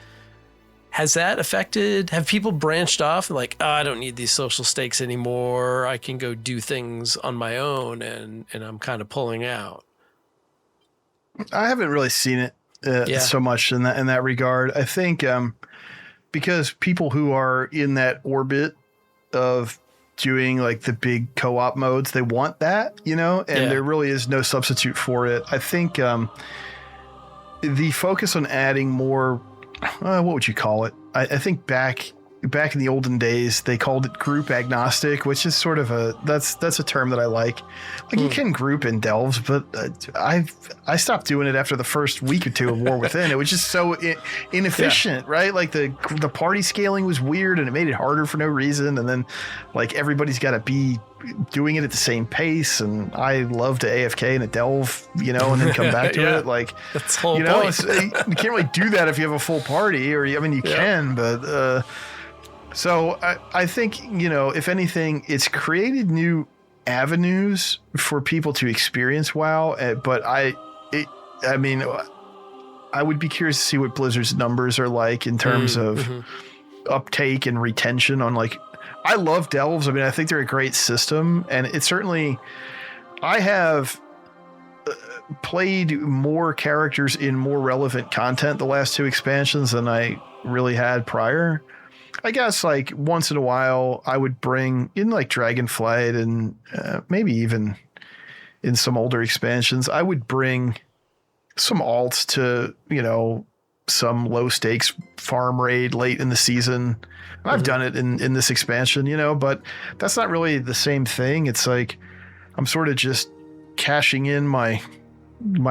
has that affected? Have people branched off and like, I don't need these social stakes anymore. I can go do things on my own, and I'm kind of pulling out. I haven't really seen it so much in that regard. I think because people who are in that orbit of doing like the big co-op modes, they want that, and there really is no substitute for it. I think the focus on adding more, what would you call it? I think back back in the olden days, they called it group agnostic, which is sort of that's a term that I like. Like you can group in delves, but I stopped doing it after the first week or two of War Within. It was just so inefficient, right? Like the party scaling was weird and it made it harder for no reason. And then like everybody's got to be doing it at the same pace. And I love to AFK in a delve, and then come back to it. Like that's the whole point. You can't really do that if you have a full party, or you can, but. So I think, if anything, it's created new avenues for people to experience WoW. But I would be curious to see what Blizzard's numbers are like in terms of uptake and retention on I love delves. I mean, I think they're a great system, and it's certainly, I have played more characters in more relevant content the last two expansions than I really had prior. I guess once in a while I would bring in Dragonflight and maybe even in some older expansions, I would bring some alts to, some low stakes farm raid late in the season. I've done it in this expansion, but that's not really the same thing. It's I'm sort of just cashing in my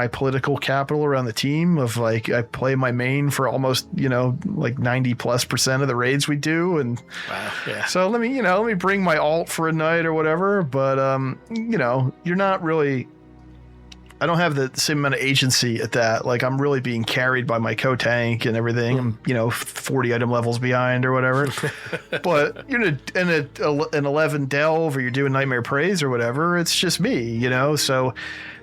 political capital around the team of I play my main for almost 90+% of the raids we do, and wow, yeah. So let me bring my alt for a night or whatever, but you're not really, I don't have the same amount of agency at that. I'm really being carried by my co-tank and everything. I'm 40 item levels behind or whatever. But you're in an 11 delve, or you're doing Nightmare Praise or whatever, it's just me, so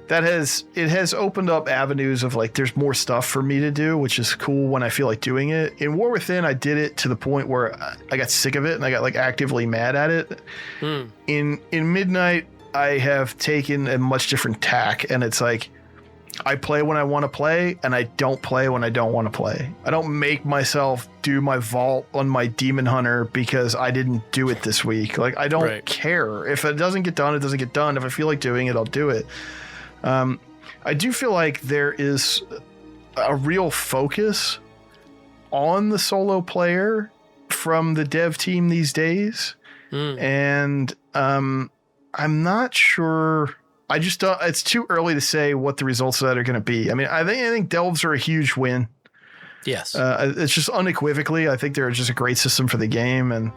it has opened up avenues of there's more stuff for me to do, which is cool when I feel like doing it. In War Within, I did it to the point where I got sick of it and I got actively mad at it. In Midnight, I have taken a much different tack, and it's I play when I want to play, and I don't play when I don't want to play. I don't make myself do my vault on my Demon Hunter because I didn't do it this week. I don't care. If it doesn't get done, it doesn't get done. If I feel like doing it, I'll do it. I do feel like there is a real focus on the solo player from the dev team these days. And I'm not sure. I just don't, it's too early to say what the results of that are going to be. I mean, I think delves are a huge win. Yes. It's just unequivocally, I think they're just a great system for the game. And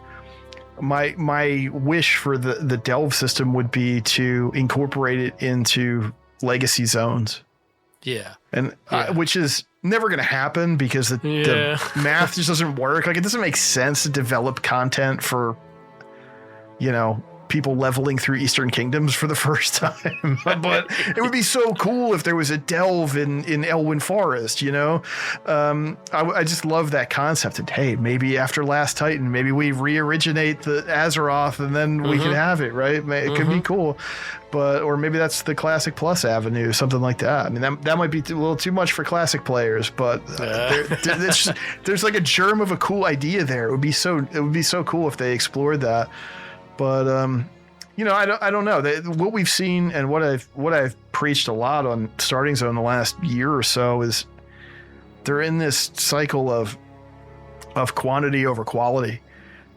my wish for the delve system would be to incorporate it into legacy zones. Yeah. And which is never going to happen because the math just doesn't work. It doesn't make sense to develop content for, people leveling through Eastern Kingdoms for the first time. But it would be so cool if there was a delve in Elwyn Forest, I just love that concept. And hey, maybe after Last Titan, maybe we re-originate the Azeroth and then we can have it, right? It could be cool. Or maybe that's the Classic Plus avenue, something like that. I mean, that might be a little too much for Classic players, but there's a germ of a cool idea there. It would be so cool if they explored that. But I don't know. What we've seen and what I've preached a lot on Starting Zone the last year or so is they're in this cycle of quantity over quality,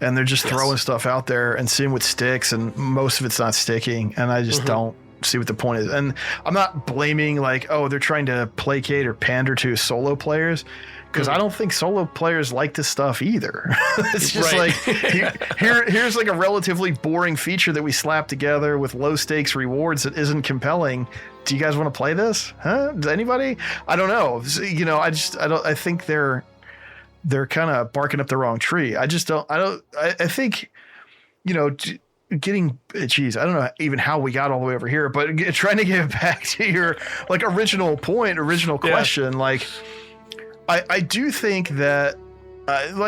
and they're just throwing stuff out there and seeing what sticks, and most of it's not sticking. And I just don't see what the point is. And I'm not blaming they're trying to placate or pander to solo players, because I don't think solo players like this stuff either. It's just here's a relatively boring feature that we slapped together with low stakes rewards that isn't compelling. Do you guys want to play this? Huh? Does anybody? I don't know. I think they're kind of barking up the wrong tree. I think, getting, geez, I don't know even how we got all the way over here, but trying to get back to your original question, I do think that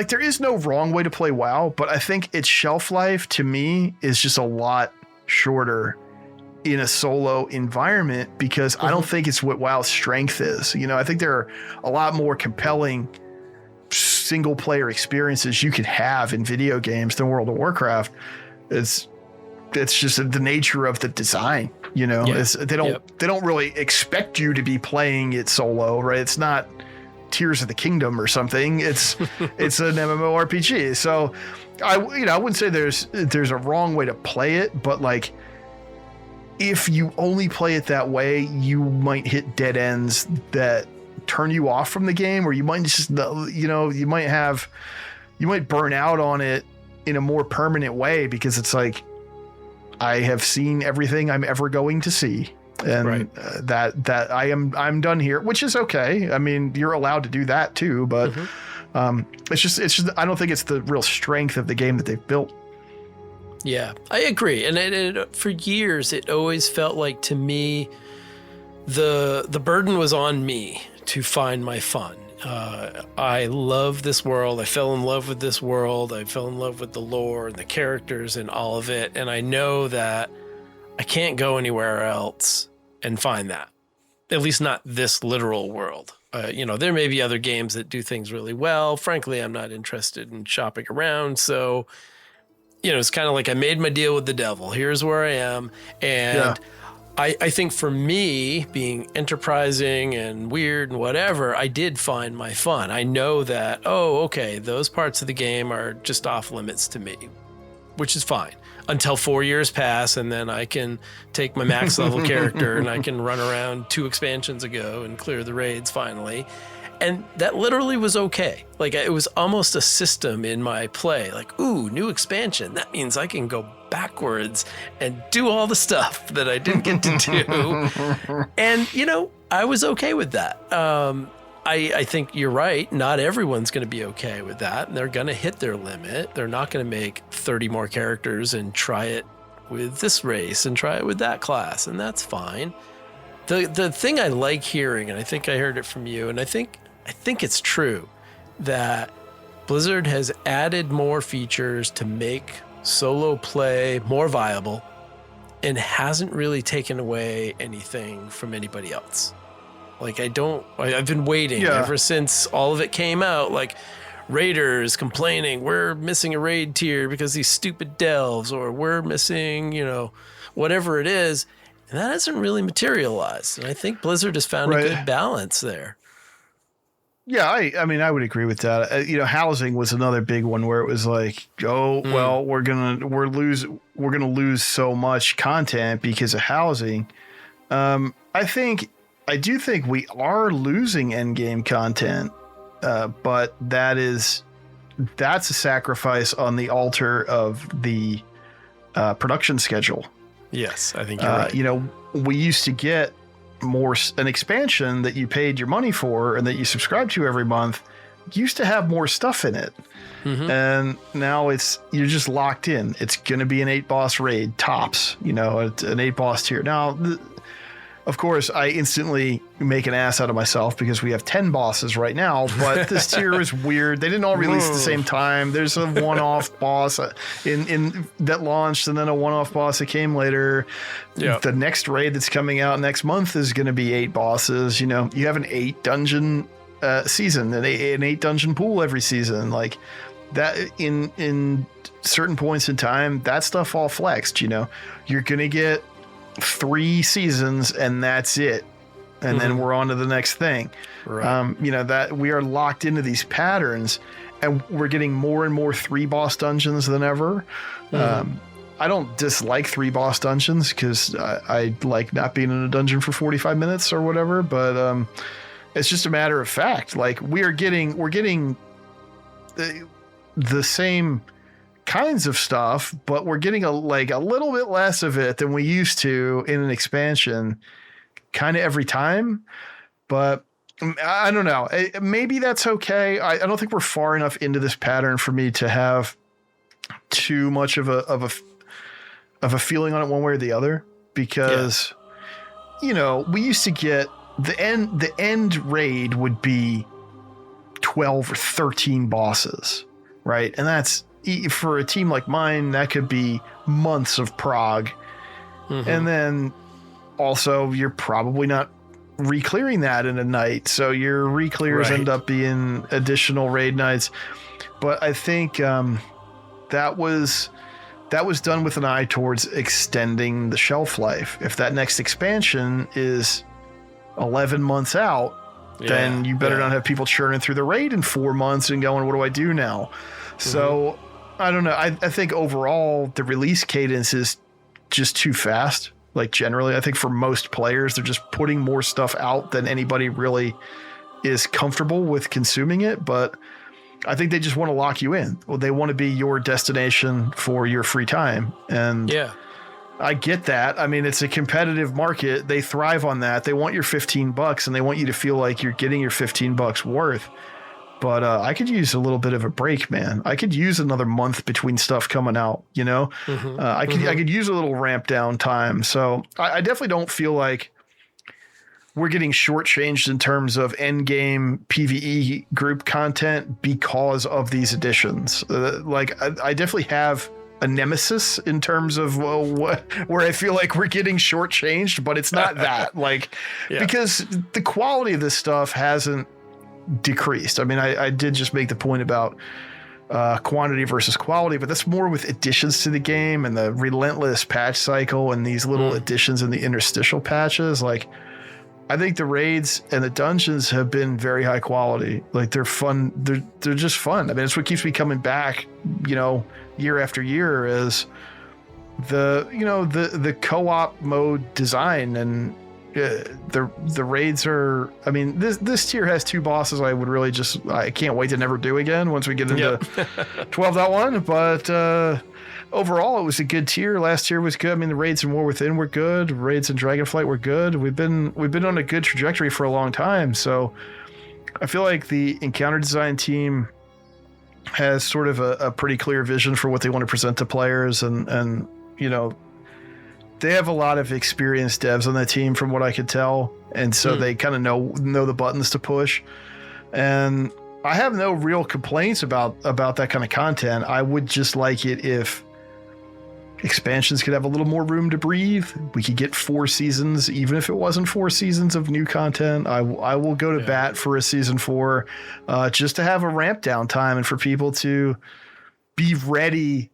there is no wrong way to play WoW, but I think its shelf life to me is just a lot shorter in a solo environment, because I don't think it's what WoW's strength is. I think there are a lot more compelling single player experiences you can have in video games than World of Warcraft. It's just the nature of the design, they don't really expect you to be playing it solo, right? It's not Tears of the Kingdom or something. It's an MMORPG. So I wouldn't say there's a wrong way to play it, but like if you only play it that way, you might hit dead ends that turn you off from the game, or you might just, you might burn out on it in a more permanent way, because it's like, I have seen everything I'm ever going to see. And that I'm done here, which is okay. I mean, you're allowed to do that too, but it's just I don't think it's the real strength of the game that they've built. Yeah, I agree. And for years, it always felt like to me, the burden was on me to find my fun. I love this world. I fell in love with this world. I fell in love with the lore and the characters and all of it. And I know that I can't go anywhere else and find that, at least not this literal world. There may be other games that do things really well. Frankly, I'm not interested in shopping around. So, it's kind of like I made my deal with the devil. Here's where I am. And I think for me, being enterprising and weird and whatever, I did find my fun. I know that, those parts of the game are just off limits to me, which is fine. Until 4 years pass, and then I can take my max level character and I can run around 2 expansions ago and clear the raids finally. And that literally was okay. Like, it was almost a system in my play. Like, ooh, new expansion. That means I can go backwards and do all the stuff that I didn't get to do. And, I was okay with that. I think you're right. Not everyone's going to be okay with that. And they're going to hit their limit. They're not going to make 30 more characters and try it with this race and try it with that class. And that's fine. The thing I like hearing, and I think I heard it from you, and I think it's true, that Blizzard has added more features to make solo play more viable and hasn't really taken away anything from anybody else. Like, I've been waiting ever since all of it came out, like raiders complaining, we're missing a raid tier because these stupid delves, or we're missing, whatever it is. And that hasn't really materialized. And I think Blizzard has found a good balance there. Yeah, I mean, I would agree with that. Housing was another big one where it was like, we're gonna lose so much content because of housing. I do think we are losing endgame content, but that's a sacrifice on the altar of the production schedule. Yes, I think you're right. We used to get an expansion that you paid your money for and that you subscribe to every month used to have more stuff in it. Mm-hmm. And now you're just locked in. It's going to be an 8-boss raid tops, an 8-boss tier. Now, of course, I instantly make an ass out of myself because we have 10 bosses right now, but this tier is weird. They didn't all release at the same time. There's a one-off boss in that launched, and then a one-off boss that came later. Yeah. The next raid that's coming out next month is going to be 8 bosses. You have an 8-dungeon season, an 8-dungeon pool every season. Like that, in certain points in time, that stuff all flexed. You're going to get 3 seasons and that's it, and then we're on to the next thing. Right. That we are locked into these patterns, and we're getting more and more 3-boss dungeons than ever. I don't dislike 3-boss dungeons because I like not being in a dungeon for 45 minutes or whatever, but it's just a matter of fact. Like, we're getting the same kinds of stuff, but we're getting a little bit less of it than we used to in an expansion kind of every time. But I don't know. Maybe that's okay. I don't think we're far enough into this pattern for me to have too much of a feeling on it one way or the other, because we used to get the end raid would be 12 or 13 bosses, right? And that's, for a team like mine, that could be months of prog. And then also you're probably not re-clearing that in a night. So your re-clears end up being additional raid nights. But I think that was done with an eye towards extending the shelf life. If that next expansion is 11 months out, then you better not have people churning through the raid in 4 months and going, what do I do now? So I don't know. I think overall the release cadence is just too fast. Like generally, I think for most players, they're just putting more stuff out than anybody really is comfortable with consuming it. But I think they just want to lock you in. Well, they want to be your destination for your free time. And I get that. I mean, it's a competitive market. They thrive on that. They want your $15 and they want you to feel like you're getting your $15 worth. But I could use a little bit of a break, man. I could use another month between stuff coming out, you know? I could use a little ramp down time. So I definitely don't feel like we're getting shortchanged in terms of end game PvE group content because of these additions. I definitely have a nemesis in terms of where I feel like we're getting shortchanged, but it's not that. Because the quality of this stuff hasn't decreased. I mean, I did just make the point about quantity versus quality, but that's more with additions to the game and the relentless patch cycle and these little additions in the interstitial patches. Like, I think the raids and the dungeons have been very high quality. Like, they're fun. They're just fun. I mean, it's what keeps me coming back, you know, year after year is the co-op mode design. And the raids are, I mean, this tier has 2 bosses I can't wait to never do again once we get into 12.1. But overall, it was a good tier. Last tier was good. I mean, the raids in War Within were good. Raids in Dragonflight were good. We've been on a good trajectory for a long time. So I feel like the encounter design team has sort of a pretty clear vision for what they want to present to players. And you know, they have a lot of experienced devs on that team from what I could tell. And so they kind of know the buttons to push. And I have no real complaints about that kind of content. I would just like it if expansions could have a little more room to breathe. We could get 4 seasons, even if it wasn't 4 seasons of new content. I will go to bat for a season 4, just to have a ramp down time and for people to be ready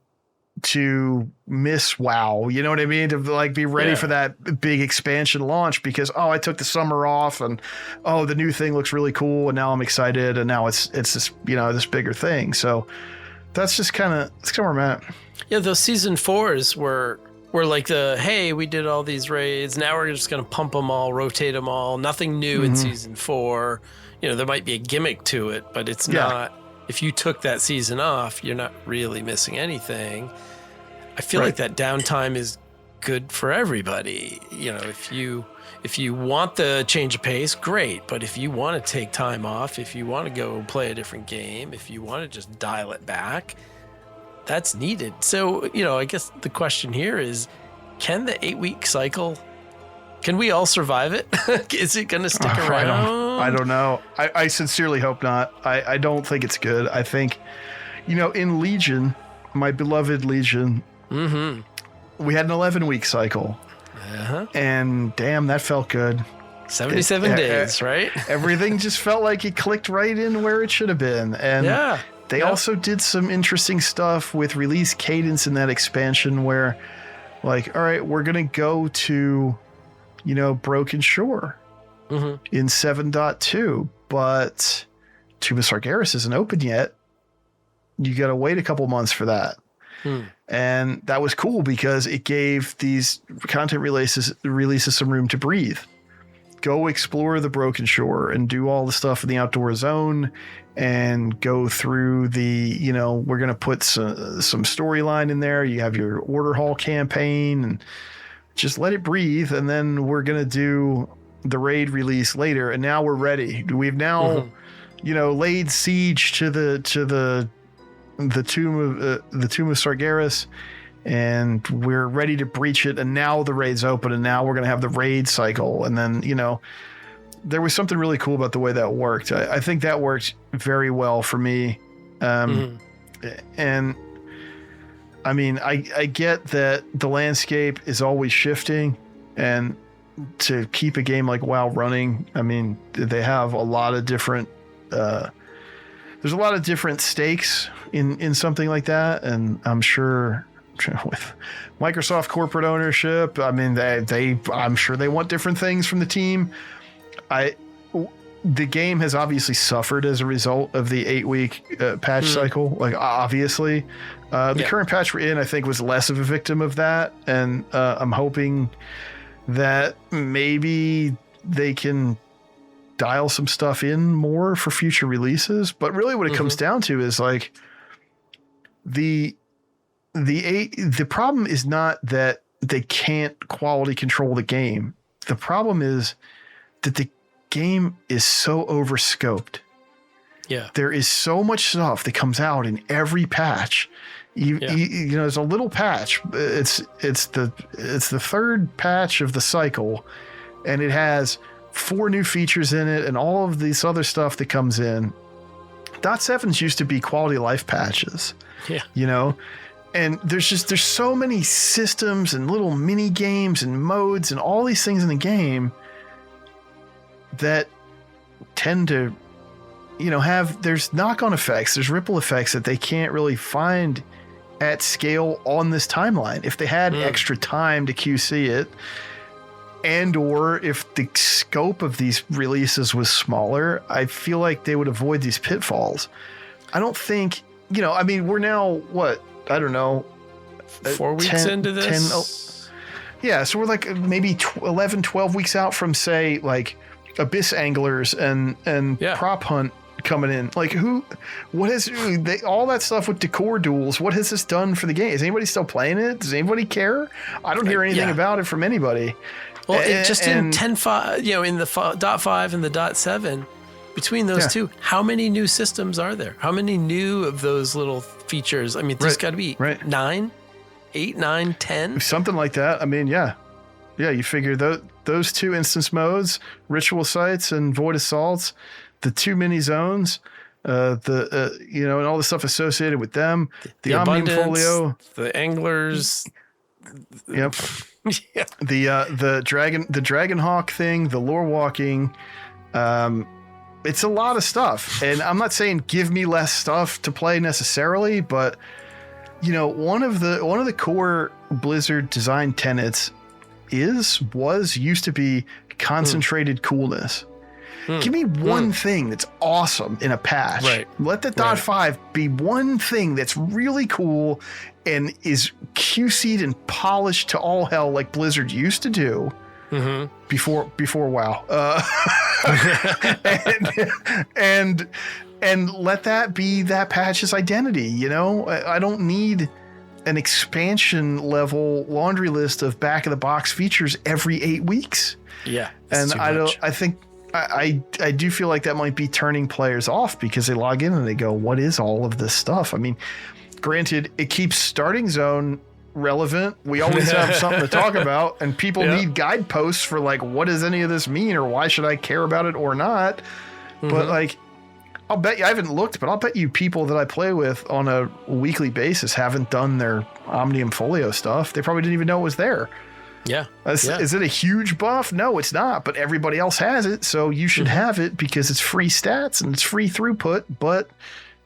to miss WoW. You know what I mean? To like be ready for that big expansion launch because, I took the summer off and, the new thing looks really cool. And now I'm excited. And now it's this, this bigger thing. So that's just kind of where I'm at. Yeah, those season 4s were like hey, we did all these raids. Now we're just going to pump them all, rotate them all. Nothing new in season 4. There might be a gimmick to it, but it's not. If you took that season off, you're not really missing anything. I feel like that downtime is good for everybody. If you want the change of pace, great. But if you want to take time off, if you want to go play a different game, if you want to just dial it back, that's needed. So, I guess the question here is, can the 8-week cycle, can we all survive it? Is it going to stick around? I don't know. I sincerely hope not. I don't think it's good. I think, in Legion, my beloved Legion, we had an 11-week cycle. And damn, that felt good. 77 days, right? Everything just felt like it clicked right in where it should have been. And they also did some interesting stuff with release cadence in that expansion where, like, all right, we're going to go to, Broken Shore in 7.2, but Tomb of Sargeras isn't open yet. You got to wait a couple months for that. And that was cool because it gave these content releases some room to breathe. Go explore the Broken Shore and do all the stuff in the outdoor zone and go through the, we're going to put some storyline in there. You have your Order Hall campaign and just let it breathe. And then we're going to do the raid release later. And now we're ready. We've now, laid siege to the tomb of Sargeras, and we're ready to breach it. And now the raid's open, and now we're going to have the raid cycle. And then, there was something really cool about the way that worked. I think that worked very well for me. And I mean, I get that the landscape is always shifting, and to keep a game like WoW running, I mean, they have a lot of different, there's a lot of different stakes in something like that. And I'm sure with Microsoft corporate ownership, I mean, I'm sure they want different things from the team. the game has obviously suffered as a result of the 8-week patch cycle. Like, obviously, the current patch we're in, I think, was less of a victim of that. And I'm hoping that maybe they can dial some stuff in more for future releases. But really what it comes down to is like the problem is not that they can't quality control the game. The problem is that the game is so overscoped. Yeah. There is so much stuff that comes out in every patch. You know, there's a little patch. It's the third patch of the cycle, and it has 4 new features in it and all of this other stuff that comes in. .7s used to be quality of life patches. Yeah. You know? And there's so many systems and little mini games and modes and all these things in the game that tend to, you know, there's knock-on effects, there's ripple effects that they can't really find at scale on this timeline. If they had extra time to QC it, and or if the scope of these releases was smaller, I feel like they would avoid these pitfalls. I don't think, you know, I mean, we're now, what? I don't know. 4 weeks into this? Yeah, so we're like maybe 11, 12 weeks out from, say, like Abyss Anglers and Prop Hunt coming in. Like, all that stuff with decor duels, what has this done for the game? Is anybody still playing it? Does anybody care? I don't hear anything about it from anybody. Well, in 10.5, you know, in the .5 and the .7, between those two, how many new systems are there? How many new of those little features? I mean, there's got to be 9, 8, 9, 10? Something like that. I mean, yeah. Yeah, you figure those 2 instance modes, Ritual Sites and Void Assaults, the 2 mini zones, you know, and all the stuff associated with them, the Omnium Folio, the Anglers. Yep. Yeah. The Dragon Hawk thing, the lore walking, it's a lot of stuff. And I'm not saying give me less stuff to play necessarily, but you know, one of the core Blizzard design tenets used to be concentrated coolness. Give me one thing that's awesome in a patch. Right. Let the .5 be one thing that's really cool and is QC'd and polished to all hell like Blizzard used to do before WoW. And let that be that patch's identity. You know, I don't need an expansion level laundry list of back of the box features every 8 weeks. Yeah. And I do feel like that might be turning players off because they log in and they go, what is all of this stuff? I mean, granted, it keeps Starting Zone relevant. We always have something to talk about, and people need guideposts for like, what does any of this mean, or why should I care about it or not? But like, I'll bet you, I haven't looked, but I'll bet you people that I play with on a weekly basis haven't done their Omnium Folio stuff. They probably didn't even know it was there. Yeah. Is it a huge buff? No, it's not, but everybody else has it, so you should have it because it's free stats and it's free throughput, but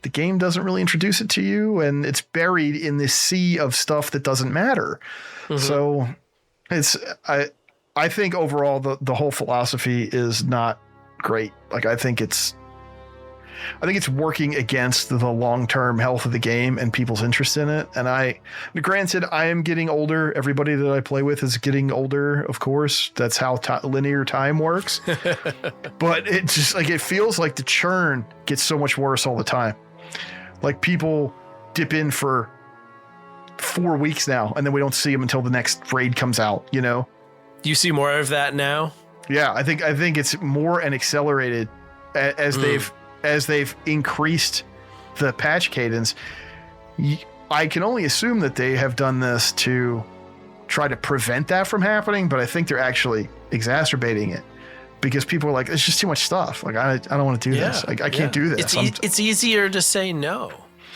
the game doesn't really introduce it to you, and it's buried in this sea of stuff that doesn't matter. So I think overall the whole philosophy is not great. Like, I think it's working against the long-term health of the game and people's interest in it. And granted, I am getting older. Everybody that I play with is getting older, of course. That's how linear time works. But it just like, it feels like the churn gets so much worse all the time. Like, people dip in for 4 weeks now, and then we don't see them until the next raid comes out, you know? Do you see more of that now? Yeah, I think it's more and accelerated as they've increased the patch cadence. I can only assume that they have done this to try to prevent that from happening, but I think they're actually exacerbating it because people are like, it's just too much stuff. Like, I don't want to do this. I can't do this. It's easier to say no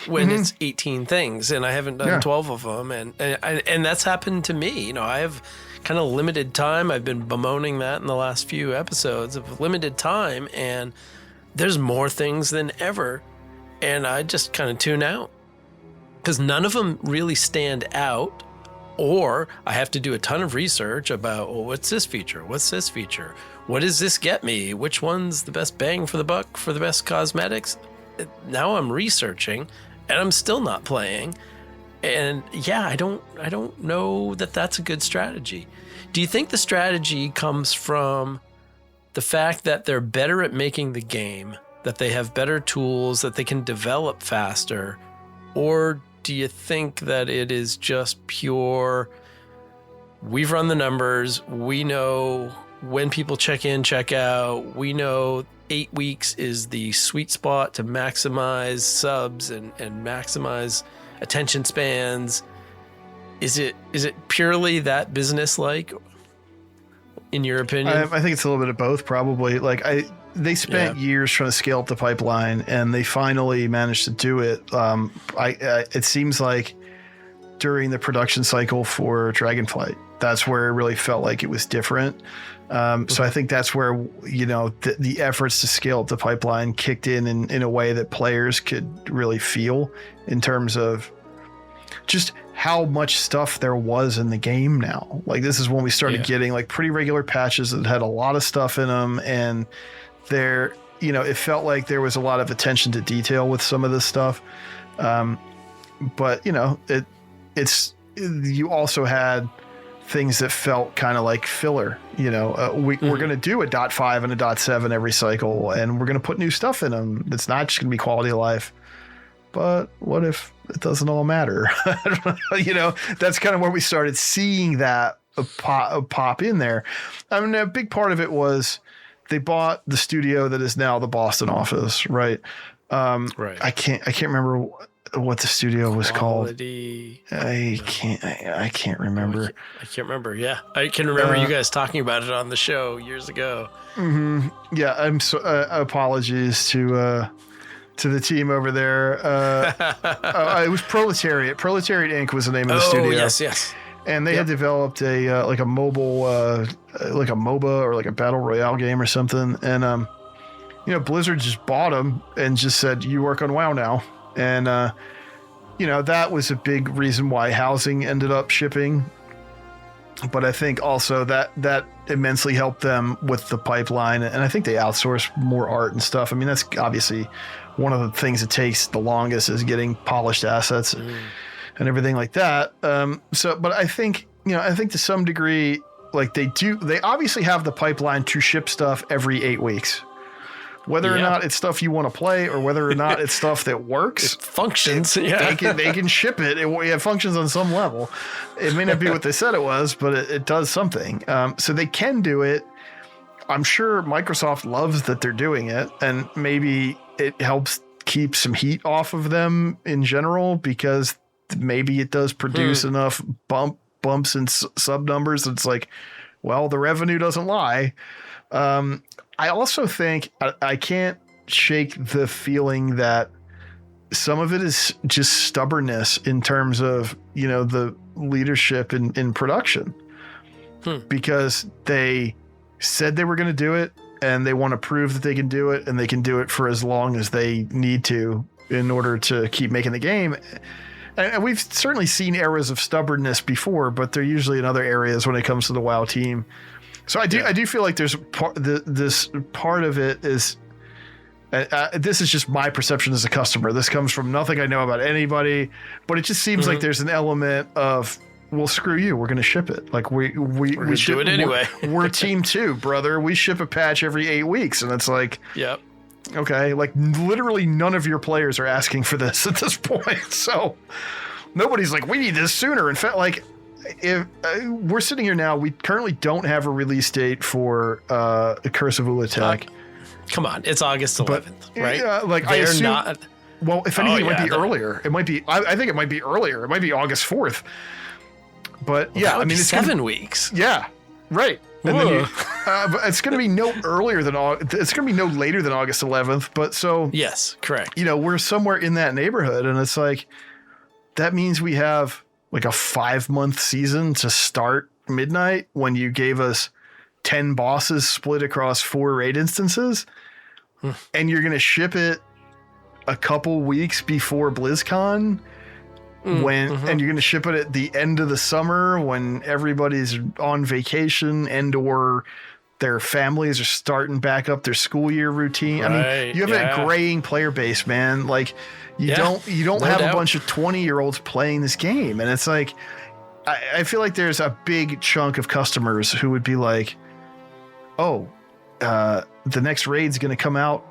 when it's 18 things and I haven't done 12 of them. And that's happened to me. You know, I have kind of limited time. I've been bemoaning that in the last few episodes of limited time, and there's more things than ever, and I just kind of tune out because none of them really stand out Or I have to do a ton of research about, well, what's this feature? What's this feature? What does this get me? Which one's the best bang for the buck for the best cosmetics? Now I'm researching and I'm still not playing. And yeah, I don't know that that's a good strategy. Do you think the strategy comes from the fact that they're better at making the game, that they have better tools, that they can develop faster? Or do you think that it is just pure, we've run the numbers, we know when people check in, check out, we know 8 weeks is the sweet spot to maximize subs and maximize attention spans? Is it purely that business-like, in your opinion? I think it's a little bit of both, probably. They spent years trying to scale up the pipeline, and they finally managed to do it. It seems like during the production cycle for Dragonflight, that's where it really felt like it was different. So I think that's where, the efforts to scale up the pipeline kicked in a way that players could really feel, in terms of just how much stuff there was in the game now. Like, this is when we started getting like pretty regular patches that had a lot of stuff in them, and there, it felt like there was a lot of attention to detail with some of this stuff. But you also had things that felt kind of like filler. We're going to do a .5 and a .7 every cycle, and we're going to put new stuff in them. It's not just going to be quality of life. But what if it doesn't all matter? That's kind of where we started seeing that pop in there. I mean, a big part of it was they bought the studio that is now the Boston office, right? Right. I can't remember what the studio was called. I can't remember. I can't remember. Yeah, I can remember you guys talking about it on the show years ago. Mm-hmm. Yeah, I'm so apologies to the team over there. It was Proletariat. Proletariat Inc. was the name of the studio. Yes. And they had developed a mobile, like a MOBA or like a battle royale game or something. And Blizzard just bought them and just said, "You work on WoW now." And that was a big reason why Housing ended up shipping. But I think also that immensely helped them with the pipeline. And I think they outsourced more art and stuff. I mean, that's obviously one of the things that takes the longest, is getting polished assets and everything like that. But I think to some degree, like they obviously have the pipeline to ship stuff every 8 weeks. Whether or not it's stuff you want to play, or whether or not it's stuff that works, it functions. They can ship it. It functions on some level. It may not be what they said it was, but it does something. So they can do it. I'm sure Microsoft loves that they're doing it, and maybe it helps keep some heat off of them in general, because maybe it does produce enough bumps in sub numbers. It's like, well, the revenue doesn't lie. I also think I can't shake the feeling that some of it is just stubbornness in terms of, the leadership in production, because they said they were going to do it, and they want to prove that they can do it, and they can do it for as long as they need to in order to keep making the game. And we've certainly seen eras of stubbornness before, but they're usually in other areas when it comes to the WoW team. So I do feel like there's this part of it is, this is just my perception as a customer. This comes from nothing I know about anybody, but it just seems like there's an element of, well, screw you, we going to ship it. Like we ship do it anyway. We're team 2, brother. We ship a patch every 8 weeks, and it's like, yep. Okay, like literally none of your players are asking for this at this point. So nobody's like, we need this sooner. In fact, like, if we're sitting here now, we currently don't have a release date for Curse of Ulatek. Come on, it's August 11th, right? I assume not. Well, if anything, it might be earlier. It might be. I think it might be earlier. It might be August 4th. But well, it's 7 weeks. Yeah, right. And then but it's going to be no earlier than it's going to be no later than August 11th. But so yes, correct. We're somewhere in that neighborhood, and it's like that means we have like a 5-month season to start midnight when you gave us 10 bosses split across 4 raid instances, and you're going to ship it a couple weeks before BlizzCon and you're going to ship it at the end of the summer when everybody's on vacation and or their families are starting back up their school year routine. Right, I mean, you have a graying player base, man. Like you don't have a bunch of 20-year-olds playing this game. And it's like, I feel like there's a big chunk of customers who would be like, oh, the next raid's going to come out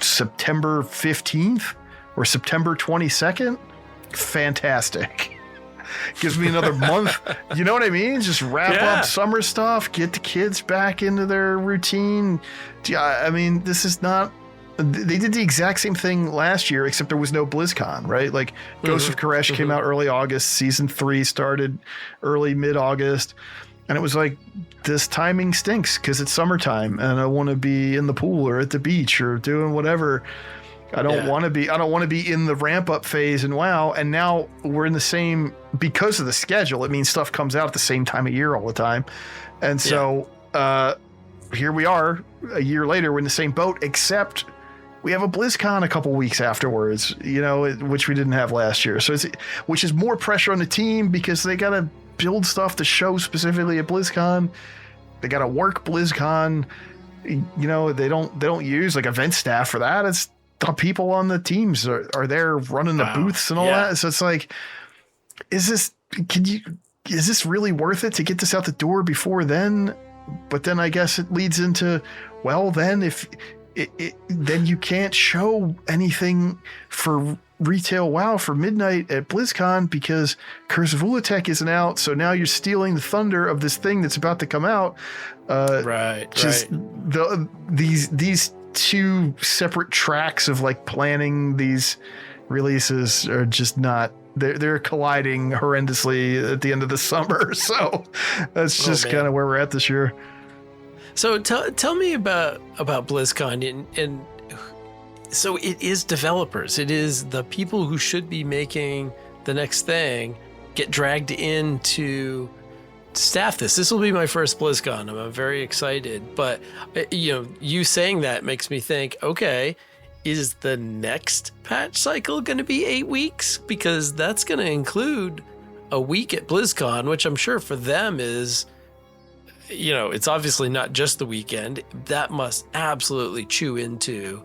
September 15th or September 22nd. Fantastic. Gives me another month. You know what I mean? Just wrap up summer stuff, get the kids back into their routine. I mean, this is not... They did the exact same thing last year, except there was no BlizzCon, right? Like Ghost of Koresh came out early August. Season 3 started early mid-August. And it was like, this timing stinks because it's summertime and I want to be in the pool or at the beach or doing whatever. I don't want to be in the ramp up phase and WoW. And now we're in the same, because of the schedule, it means stuff comes out at the same time of year all the time. And so here we are a year later, we're in the same boat, except we have a BlizzCon a couple weeks afterwards, you know, which we didn't have last year. So which is more pressure on the team because they got to build stuff to show specifically at BlizzCon. They got to work BlizzCon. You know, they don't use like event staff for that. It's the people on the teams are there running the booths and all that. So it's like, is this really worth it to get this out the door before then? But then I guess it leads into, well, then if then you can't show anything for retail WoW for midnight at BlizzCon because Curse of Ulatek isn't out. So now you're stealing the thunder of this thing that's about to come out. These two separate tracks of like planning these releases are just not, they're colliding horrendously at the end of the summer. So that's just kind of where we're at this year. So tell me about BlizzCon and so it is developers. It is the people who should be making the next thing get dragged in to staff this. This will be my first BlizzCon. I'm very excited. But, you know, you saying that makes me think, okay, is the next patch cycle going to be 8 weeks? Because that's going to include a week at BlizzCon, which I'm sure for them is, you know, it's obviously not just the weekend. That must absolutely chew into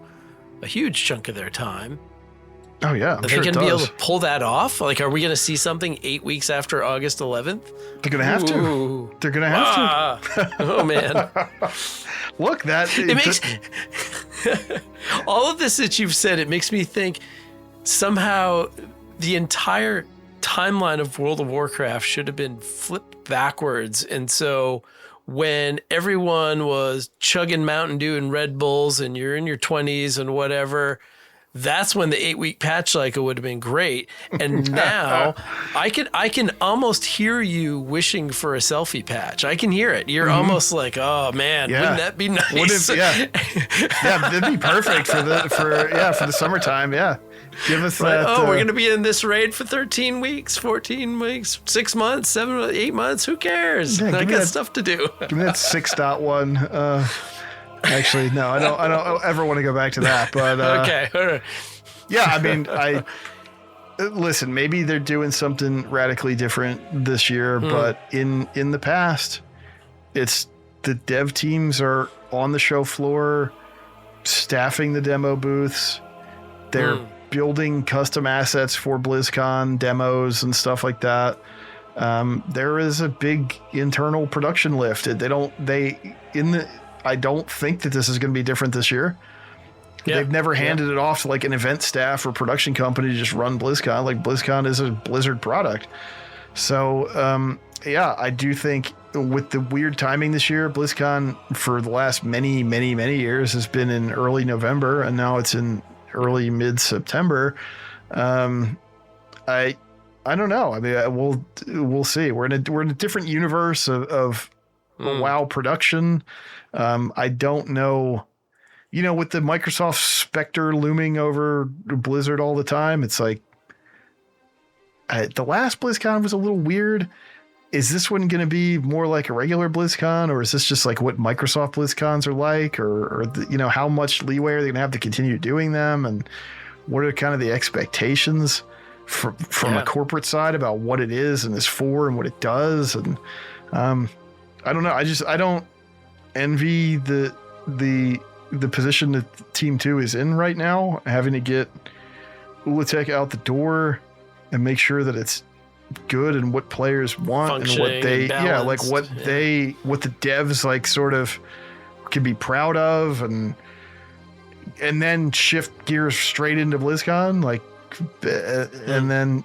a huge chunk of their time. Oh yeah, Are they going to be able to pull that off? Like, are we going to see something 8 weeks after August 11th? They're going to have to. They're going to have to. Oh man! Look, it makes all of this that you've said. It makes me think somehow the entire timeline of World of Warcraft should have been flipped backwards, and so when everyone was chugging Mountain Dew and Red Bulls and you're in your 20s and whatever, that's when the 8 week patch cycle would have been great. And now I can almost hear you wishing for a selfie patch. I can hear it. You're almost like, oh man, wouldn't that be nice? That'd be perfect for the summertime. Yeah. Give us that. We're going to be in this raid for 13 weeks, 14 weeks, 6 months, 7, 8 months. Who cares? I got stuff to do. Give me that 6.1. Actually, no, I don't ever want to go back to that. But okay. All right. Yeah, I mean, listen, maybe they're doing something radically different this year, but in the past, it's the dev teams are on the show floor, staffing the demo booths. They're building custom assets for BlizzCon demos and stuff like that. There is a big internal production lift. I don't think that this is going to be different this year. Yeah. They've never handed it off to like an event staff or production company to just run BlizzCon. Like BlizzCon is a Blizzard product. So, I do think with the weird timing this year, BlizzCon for the last many, many, many years has been in early November, and now it's in early mid-September. I don't know. I mean, we'll see. We're in a different universe of WoW production. I don't know, with the Microsoft specter looming over Blizzard all the time. It's like the last BlizzCon was a little weird. Is this one going to be more like a regular BlizzCon, or is this just like what Microsoft BlizzCons are like, or how much leeway are they going to have to continue doing them, and what are kind of the expectations? from a corporate side about what it is and is for and what it does. And I don't know. I don't envy the position that Team 2 is in right now, having to get Ulatech out the door and make sure that it's good and what players want and what they what the devs like sort of can be proud of, and then shift gears straight into BlizzCon, like and then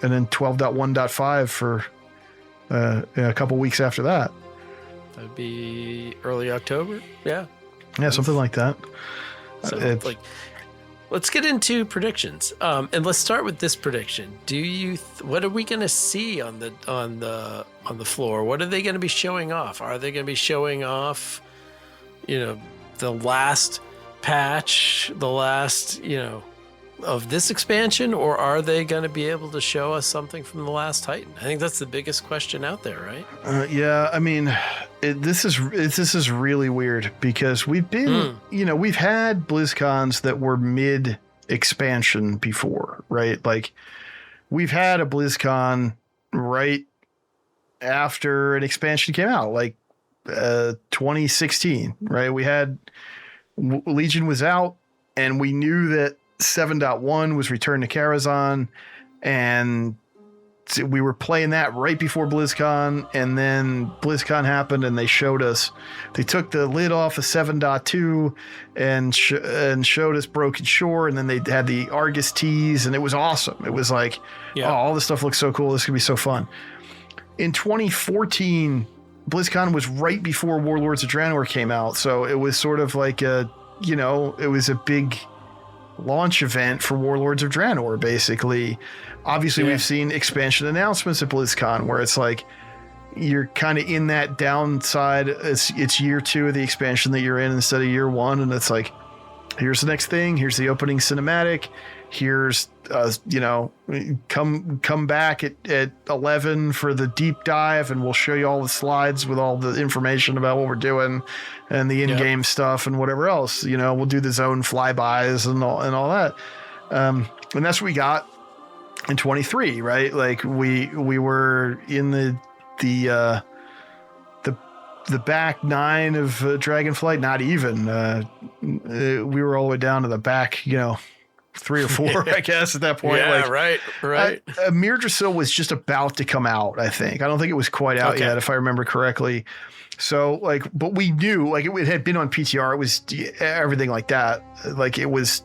12.1.5 for a couple weeks after that. That'd be early October. Yeah, something like that. So let's get into predictions, and let's start with this prediction. What are we going to see on the floor? What are they going to be showing off? Are they going to be showing off, the last patch, the last, of this expansion, or are they going to be able to show us something from the last Titan? I think that's the biggest question out there, right? Yeah, I mean, this is really weird because we've been, we've had BlizzCons that were mid expansion before, right? Like we've had a BlizzCon right after an expansion came out, like 2016, right? We had Legion was out, and we knew that 7.1 was Return to Karazhan, and we were playing that right before BlizzCon, and then BlizzCon happened, and they took the lid off of 7.2 and showed us Broken Shore, and then they had the Argus tease, and it was awesome. It was like, all this stuff looks so cool. This could be so fun. In 2014, BlizzCon was right before Warlords of Draenor came out, so it was sort of like it was a big launch event for Warlords of Draenor, basically. Obviously, we've seen expansion announcements at BlizzCon where it's like you're kind of in that downside. It's year 2 of the expansion that you're in instead of year 1, and it's like, here's the next thing. Here's the opening cinematic. Here's come back at 11 for the deep dive, and we'll show you all the slides with all the information about what we're doing and the in-game stuff and whatever else. We'll do the zone flybys and all that. And that's what we got in 23, right? Like we were in the back 9 of Dragonflight. Not even we were all the way down to the back, 3 or 4, I guess, at that point. Yeah, right. Mirdrasil was just about to come out, I think. I don't think it was quite out yet, if I remember correctly. So, but we knew, it had been on PTR. It was everything like that. It was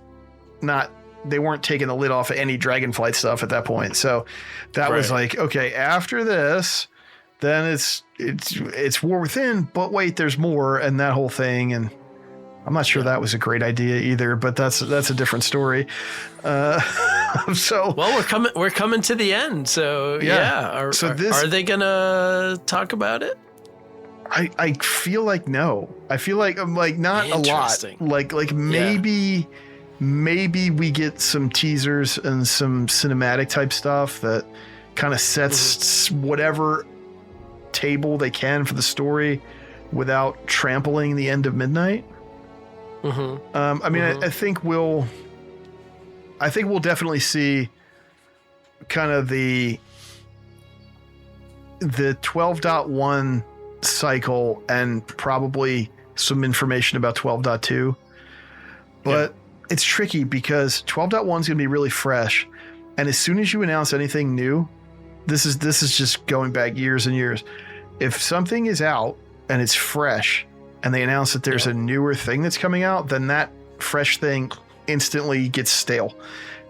not, they weren't taking the lid off of any Dragonflight stuff at that point. So that was okay, after this, then it's War Within, but wait, there's more, and that whole thing. And I'm not sure that was a great idea either, but that's a different story. We're coming to the end. So are they gonna talk about it? I feel like no. I feel like not a lot. Maybe we get some teasers and some cinematic type stuff that kind of sets whatever table they can for the story without trampling the end of Midnight. I think we'll definitely see kind of the 12.1 cycle and probably some information about 12.2. But it's tricky because 12.1 is going to be really fresh, and as soon as you announce anything new, this is just going back years and years. If something is out and it's fresh, and they announce that there's a newer thing that's coming out, then that fresh thing instantly gets stale.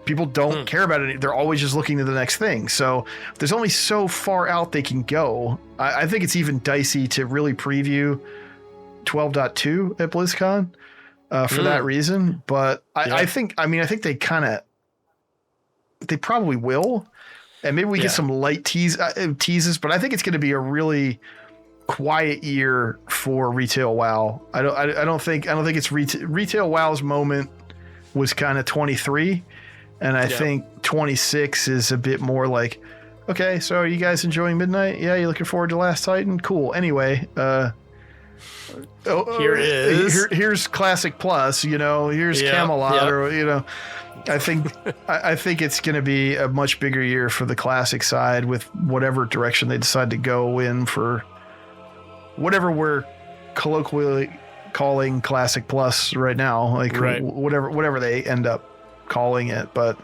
People don't care about it. They're always just looking to the next thing. So there's only so far out they can go. I think it's even dicey to really preview 12.2 at BlizzCon for that reason. But I think they probably will. And maybe we get some light teases, but I think it's going to be a really quiet year for retail WoW. I don't think it's retail WoW's moment was kind of 23, and I think 26 is a bit more like, okay, so are you guys enjoying Midnight? Yeah, you looking forward to Last Titan? Cool. Anyway, Here is. Here's Classic Plus, here's Camelot, or, I think it's going to be a much bigger year for the Classic side with whatever direction they decide to go in for whatever we're colloquially calling Classic Plus right now, whatever they end up calling it. But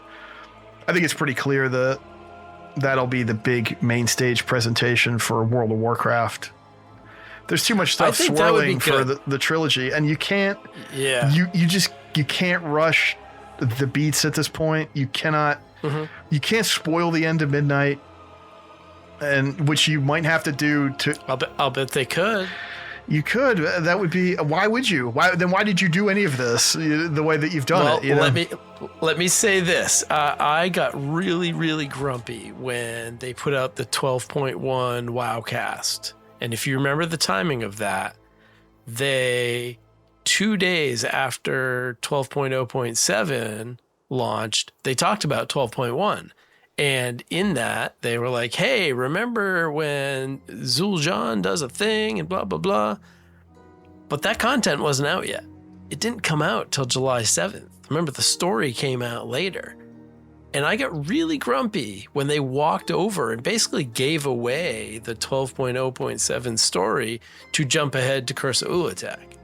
I think it's pretty clear that that'll be the big main stage presentation for World of Warcraft. There's too much stuff swirling for the trilogy, and you can't. Yeah. You can't rush the beats at this point. You cannot. Mm-hmm. You can't spoil the end of Midnight, and which you might have to do to. I'll bet they could. You could. That would be. Why would you? Why did you do any of this the way that you've done it? Let me say this. I got really, really grumpy when they put out the 12.1 Wowcast. And if you remember the timing of that, 2 days after 12.0.7 launched, they talked about 12.1. And in that, they were like, hey, remember when Zul'Jin does a thing and blah, blah, blah. But that content wasn't out yet. It didn't come out till July 7th. Remember, the story came out later. And I got really grumpy when they walked over and basically gave away the 12.0.7 story to jump ahead to Curse of Ulatek.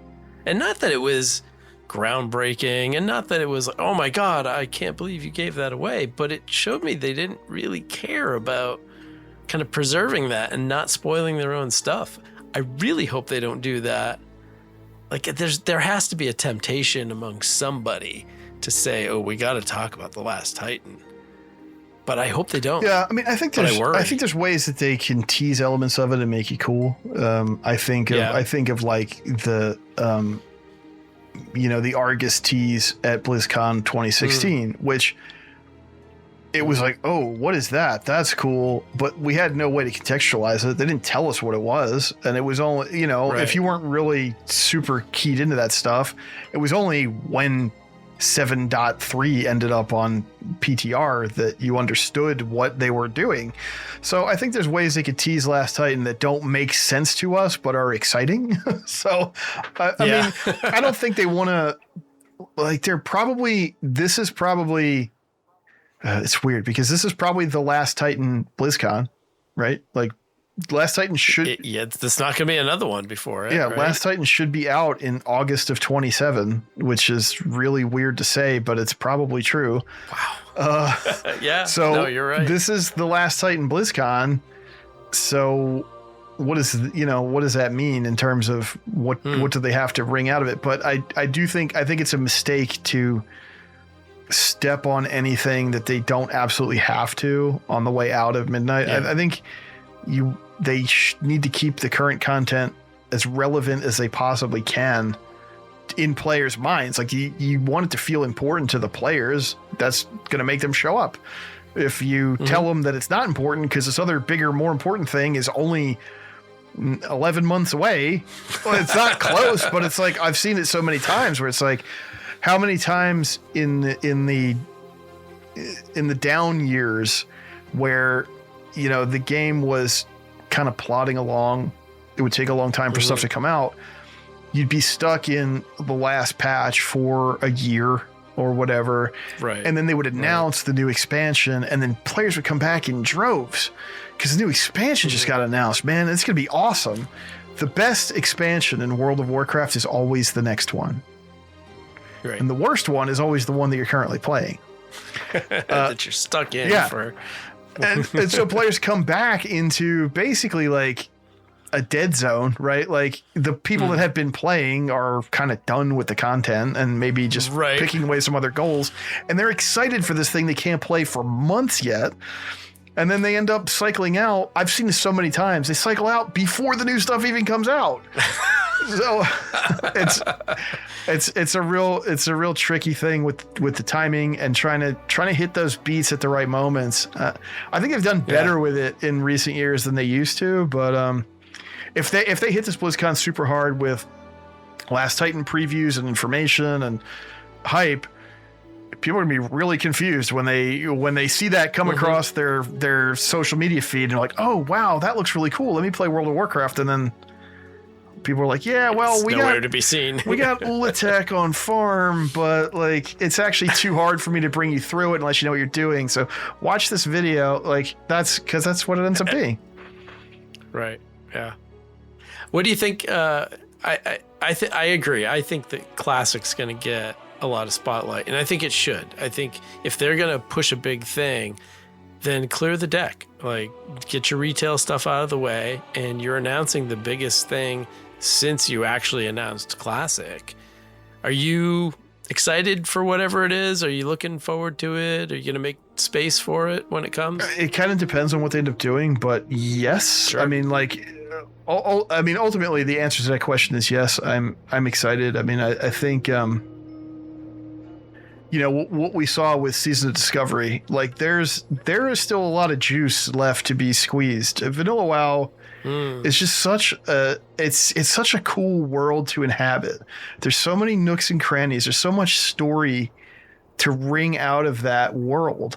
And not that it was groundbreaking and not that it was like, oh my God, I can't believe you gave that away. But it showed me they didn't really care about kind of preserving that and not spoiling their own stuff. I really hope they don't do that. Like there has to be a temptation among somebody to say, oh, we got to talk about The Last Titan. But I hope they don't. Yeah, I mean, I think there's ways that they can tease elements of it and make it cool. I think of like the the Argus tease at BlizzCon 2016, which it was like, oh, what is that? That's cool. But we had no way to contextualize it. They didn't tell us what it was. And it was only, if you weren't really super keyed into that stuff, it was only when 7.3 ended up on PTR that you understood what they were doing. So I think there's ways they could tease Last Titan that don't make sense to us but are exciting. So I mean, I don't think they want to it's weird because this is probably the Last Titan BlizzCon, right? Like Last Titan should... there's not going to be another one before it. Yeah, right? Last Titan should be out in August of 27, which is really weird to say, but it's probably true. Wow. So no, you're right. This is the Last Titan BlizzCon. So what does that mean in terms of what do they have to wring out of it? But I think it's a mistake to step on anything that they don't absolutely have to on the way out of Midnight. I think they need to keep the current content as relevant as they possibly can in players' minds. Like you want it to feel important to the players. That's going to make them show up. If you tell them that it's not important because this other bigger, more important thing is only 11 months away, well, it's not close, but it's like, I've seen it so many times where it's like, how many times in the down years where, the game was kind of plodding along, it would take a long time for stuff to come out. You'd be stuck in the last patch for a year or whatever. Right. And then they would announce the new expansion, and then players would come back in droves because the new expansion just got announced. Man, it's going to be awesome. The best expansion in World of Warcraft is always the next one. Right. And the worst one is always the one that you're currently playing. That you're stuck in for... and so players come back into basically like a dead zone, right? Like the people that have been playing are kind of done with the content and maybe just picking away some other goals. And they're excited for this thing they can't play for months yet. And then they end up cycling out. I've seen this so many times. They cycle out before the new stuff even comes out. So it's a real tricky thing with the timing and trying to hit those beats at the right moments. I think they've done better with it in recent years than they used to. But if they hit this BlizzCon super hard with Last Titan previews and information and hype, people are gonna be really confused when they see that come across their social media feed and they're like, oh wow, that looks really cool. Let me play World of Warcraft, and then people are like, yeah, well, we nowhere got to be seen. we got Ulitech on farm, but like it's actually too hard for me to bring you through it unless you know what you're doing. So watch this video. Like that's because that's what it ends up being. Right. Yeah. What do you think? I agree. I think that Classic's going to get a lot of spotlight, and I think it should. I think if they're going to push a big thing, then clear the deck. Like, get your retail stuff out of the way, and you're announcing the biggest thing since you actually announced Classic. Are you excited for whatever it is? Are you looking forward to it? Are you going to make space for it when it comes? It kind of depends on what they end up doing, but yes. Sure. I mean, like, ultimately the answer to that question is yes. I'm excited. I mean, I think, what we saw with Season of Discovery, like there is still a lot of juice left to be squeezed. Vanilla WoW is just such it's such a cool world to inhabit. There's so many nooks and crannies. There's so much story to wring out of that world.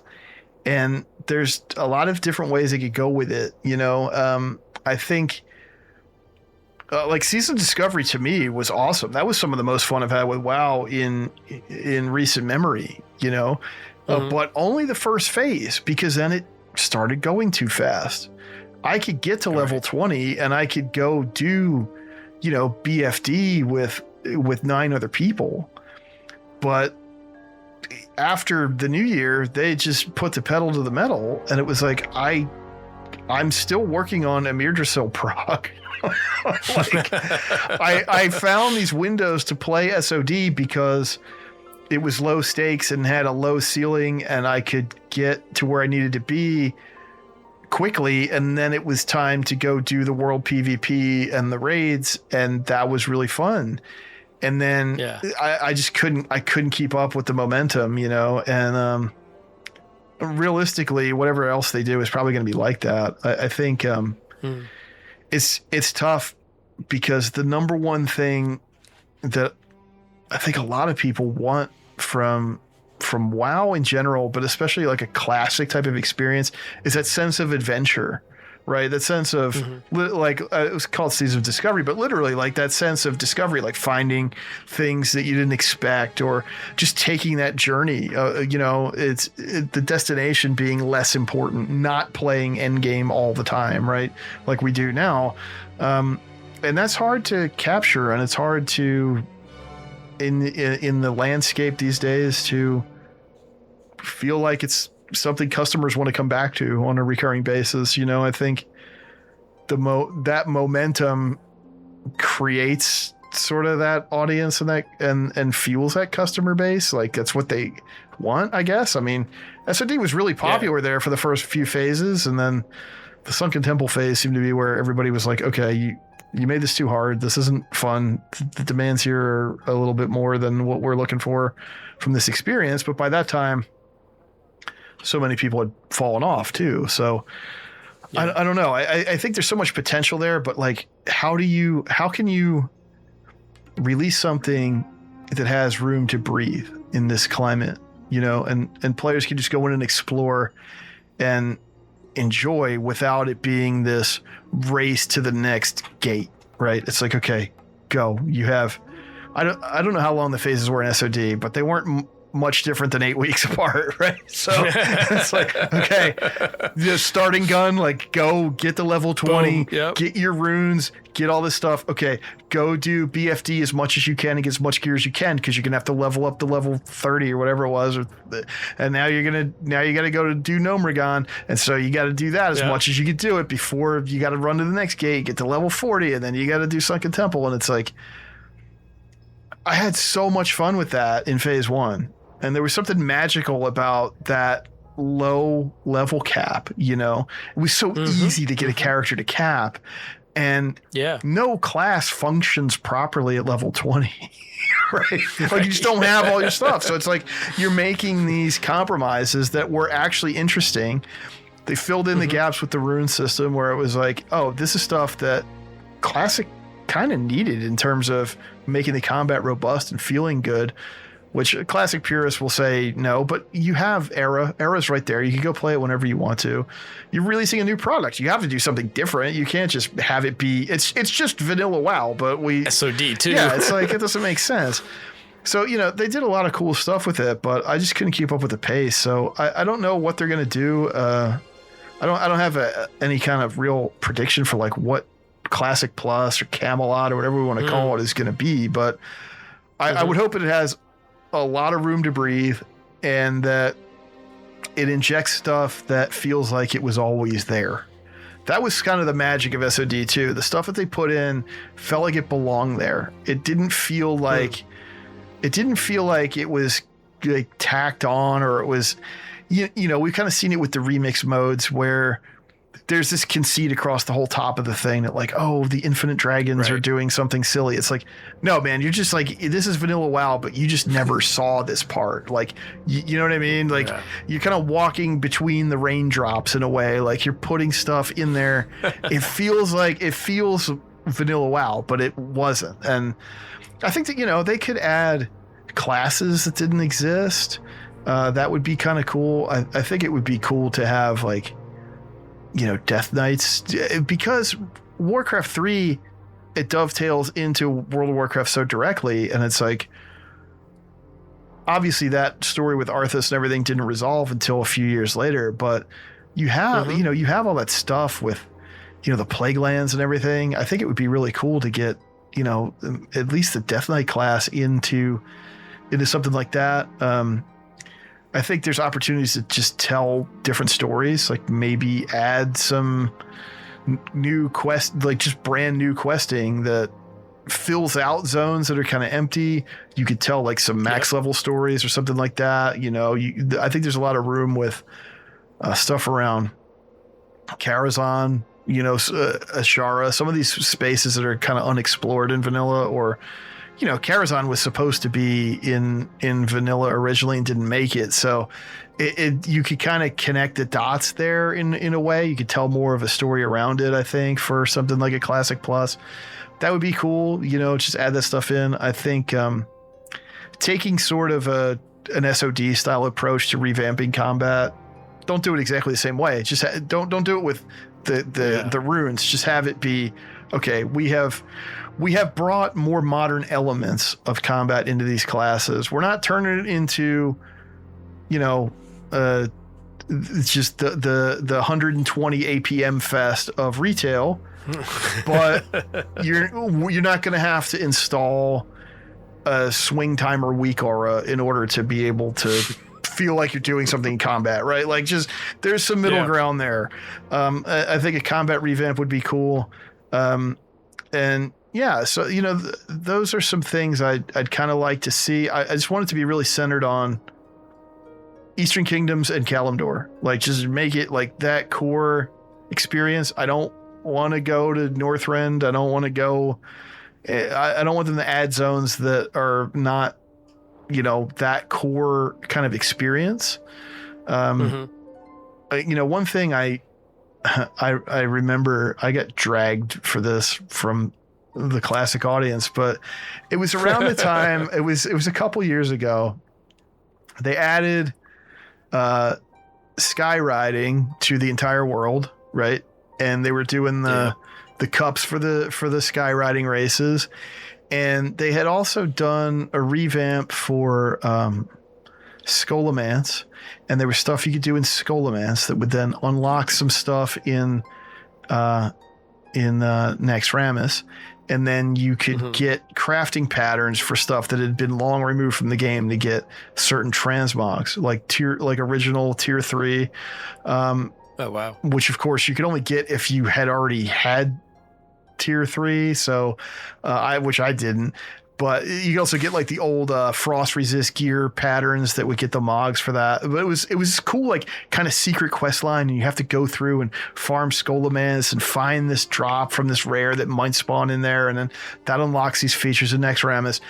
And there's a lot of different ways they could go with it. I think like Season of Discovery to me was awesome. That was some of the most fun I've had with WoW in recent memory, but only the first phase, because then it started going too fast. I could get to level 20 and I could go do, BFD with 9 other people. But after the new year, they just put the pedal to the metal, and it was like, I'm still working on a Mirdrasil proc. Like, I found these windows to play SOD because it was low stakes and had a low ceiling, and I could get to where I needed to be quickly, and then it was time to go do the world PvP and the raids, and that was really fun. And then I just couldn't keep up with the momentum, and realistically, whatever else they do is probably going to be like that. I think it's tough, because the number one thing that I think a lot of people want from WoW in general, but especially like a classic type of experience, is that sense of adventure, right? That sense of it was called Season of Discovery, but literally like that sense of discovery, like finding things that you didn't expect, or just taking that journey. It's the destination being less important, not playing endgame all the time, right? Like we do now. And that's hard to capture, and it's hard to in the landscape these days to feel like it's something customers want to come back to on a recurring basis. I think that momentum creates sort of that audience and fuels that customer base. Like that's what they want, I guess. I mean, SOD was really popular there for the first few phases, and then the Sunken Temple phase seemed to be where everybody was like, okay, you made this too hard. This isn't fun. The demands here are a little bit more than what we're looking for from this experience. But by that time, so many people had fallen off too. So I don't know. I think there's so much potential there, but like, how can you release something that has room to breathe in this climate, and players can just go in and explore and enjoy without it being this race to the next gate, right? It's like, okay, go. You have, I don't know how long the phases were in SOD, but they weren't much different than 8 weeks apart, right? So it's like, okay, the starting gun, like go get the level 20, get your runes, get all this stuff. Okay, go do BFD as much as you can and get as much gear as you can, because you're gonna have to level up to level 30 or whatever it was, and now you got to go to do Nomragon, and so you got to do that as much as you can do it before you got to run to the next gate, get to level 40, and then you got to do Sunken Temple. And it's like, I had so much fun with that in phase 1. And there was something magical about that low level cap, It was so easy to get a character to cap. And no class functions properly at level 20, right? Like you just don't have all your stuff. So it's like you're making these compromises that were actually interesting. They filled in the gaps with the rune system, where it was like, oh, this is stuff that Classic kind of needed in terms of making the combat robust and feeling good. which classic purists will say no, but you have Era. Era's right there. You can go play it whenever you want to. You're releasing a new product. You have to do something different. You can't just have it be, it's just vanilla WoW, but SOD too. Yeah, it's like, it doesn't make sense. So, they did a lot of cool stuff with it, but I just couldn't keep up with the pace. So I don't know what they're going to do. I don't have any kind of real prediction for like what Classic Plus or Camelot or whatever we want to call it is going to be, but I would hope it has a lot of room to breathe and that it injects stuff that feels like it was always there. That was kind of the magic of SOD too. The stuff that they put in felt like it belonged there. It didn't feel like it was like tacked on, or it was, we've kind of seen it with the remix modes where there's this conceit across the whole top of the thing that like, oh, the Infinite Dragons are doing something silly. It's like, no, man, you're just like, this is vanilla WoW, but you just never saw this part. Like, you know what I mean? Like you're kind of walking between the raindrops in a way, like you're putting stuff in there. It feels vanilla WoW, but it wasn't. And I think that, they could add classes that didn't exist. That would be kind of cool. I think it would be cool to have like, Death Knights, because Warcraft 3, it dovetails into World of Warcraft so directly. And it's like, obviously that story with Arthas and everything didn't resolve until a few years later, but you have, you have all that stuff with, the Plague Lands and everything. I think it would be really cool to get, at least the Death Knight class into something like that. I think there's opportunities to just tell different stories, like maybe add some new quest, like just brand new questing that fills out zones that are kind of empty. You could tell like some max level stories or something like that. I think there's a lot of room with stuff around Karazhan, Ashara, some of these spaces that are kind of unexplored in vanilla, or Karazhan was supposed to be in vanilla originally and didn't make it. So you could kind of connect the dots there in a way. You could tell more of a story around it, I think, for something like a Classic Plus. That would be cool, just add that stuff in. I think taking sort of an SOD style approach to revamping combat, don't do it exactly the same way. Just don't do it with the runes. Just have it be, okay, we have brought more modern elements of combat into these classes. We're not turning it into, it's just the 120 APM fest of retail, but you're not going to have to install a swing timer weak aura in order to be able to feel like you're doing something in combat, right? Like, just there's some middle ground there. I think a combat revamp would be cool. And yeah, so, those are some things I'd kind of like to see. I just want it to be really centered on Eastern Kingdoms and Kalimdor. Like, just make it like that core experience. I don't want to go to Northrend. I don't want to go. I don't want them to add zones that are not, that core kind of experience. One thing I remember, I got dragged for this from the classic audience, but it was around the time, it was a couple years ago, they added skywriting to the entire world, right? And they were doing the cups for the skywriting races, and they had also done a revamp for Scholomance, and there was stuff you could do in Scholomance that would then unlock some stuff in Naxxramas, and then you could get crafting patterns for stuff that had been long removed from the game to get certain transmogs, like original tier 3. Oh wow! Which of course you could only get if you had already had tier 3. So, which I didn't. But you also get like the old frost resist gear patterns that would get the mogs for that. But it was cool, like kind of secret quest line, and you have to go through and farm Scholomance and find this drop from this rare that might spawn in there, and then that unlocks these features in Naxxramas.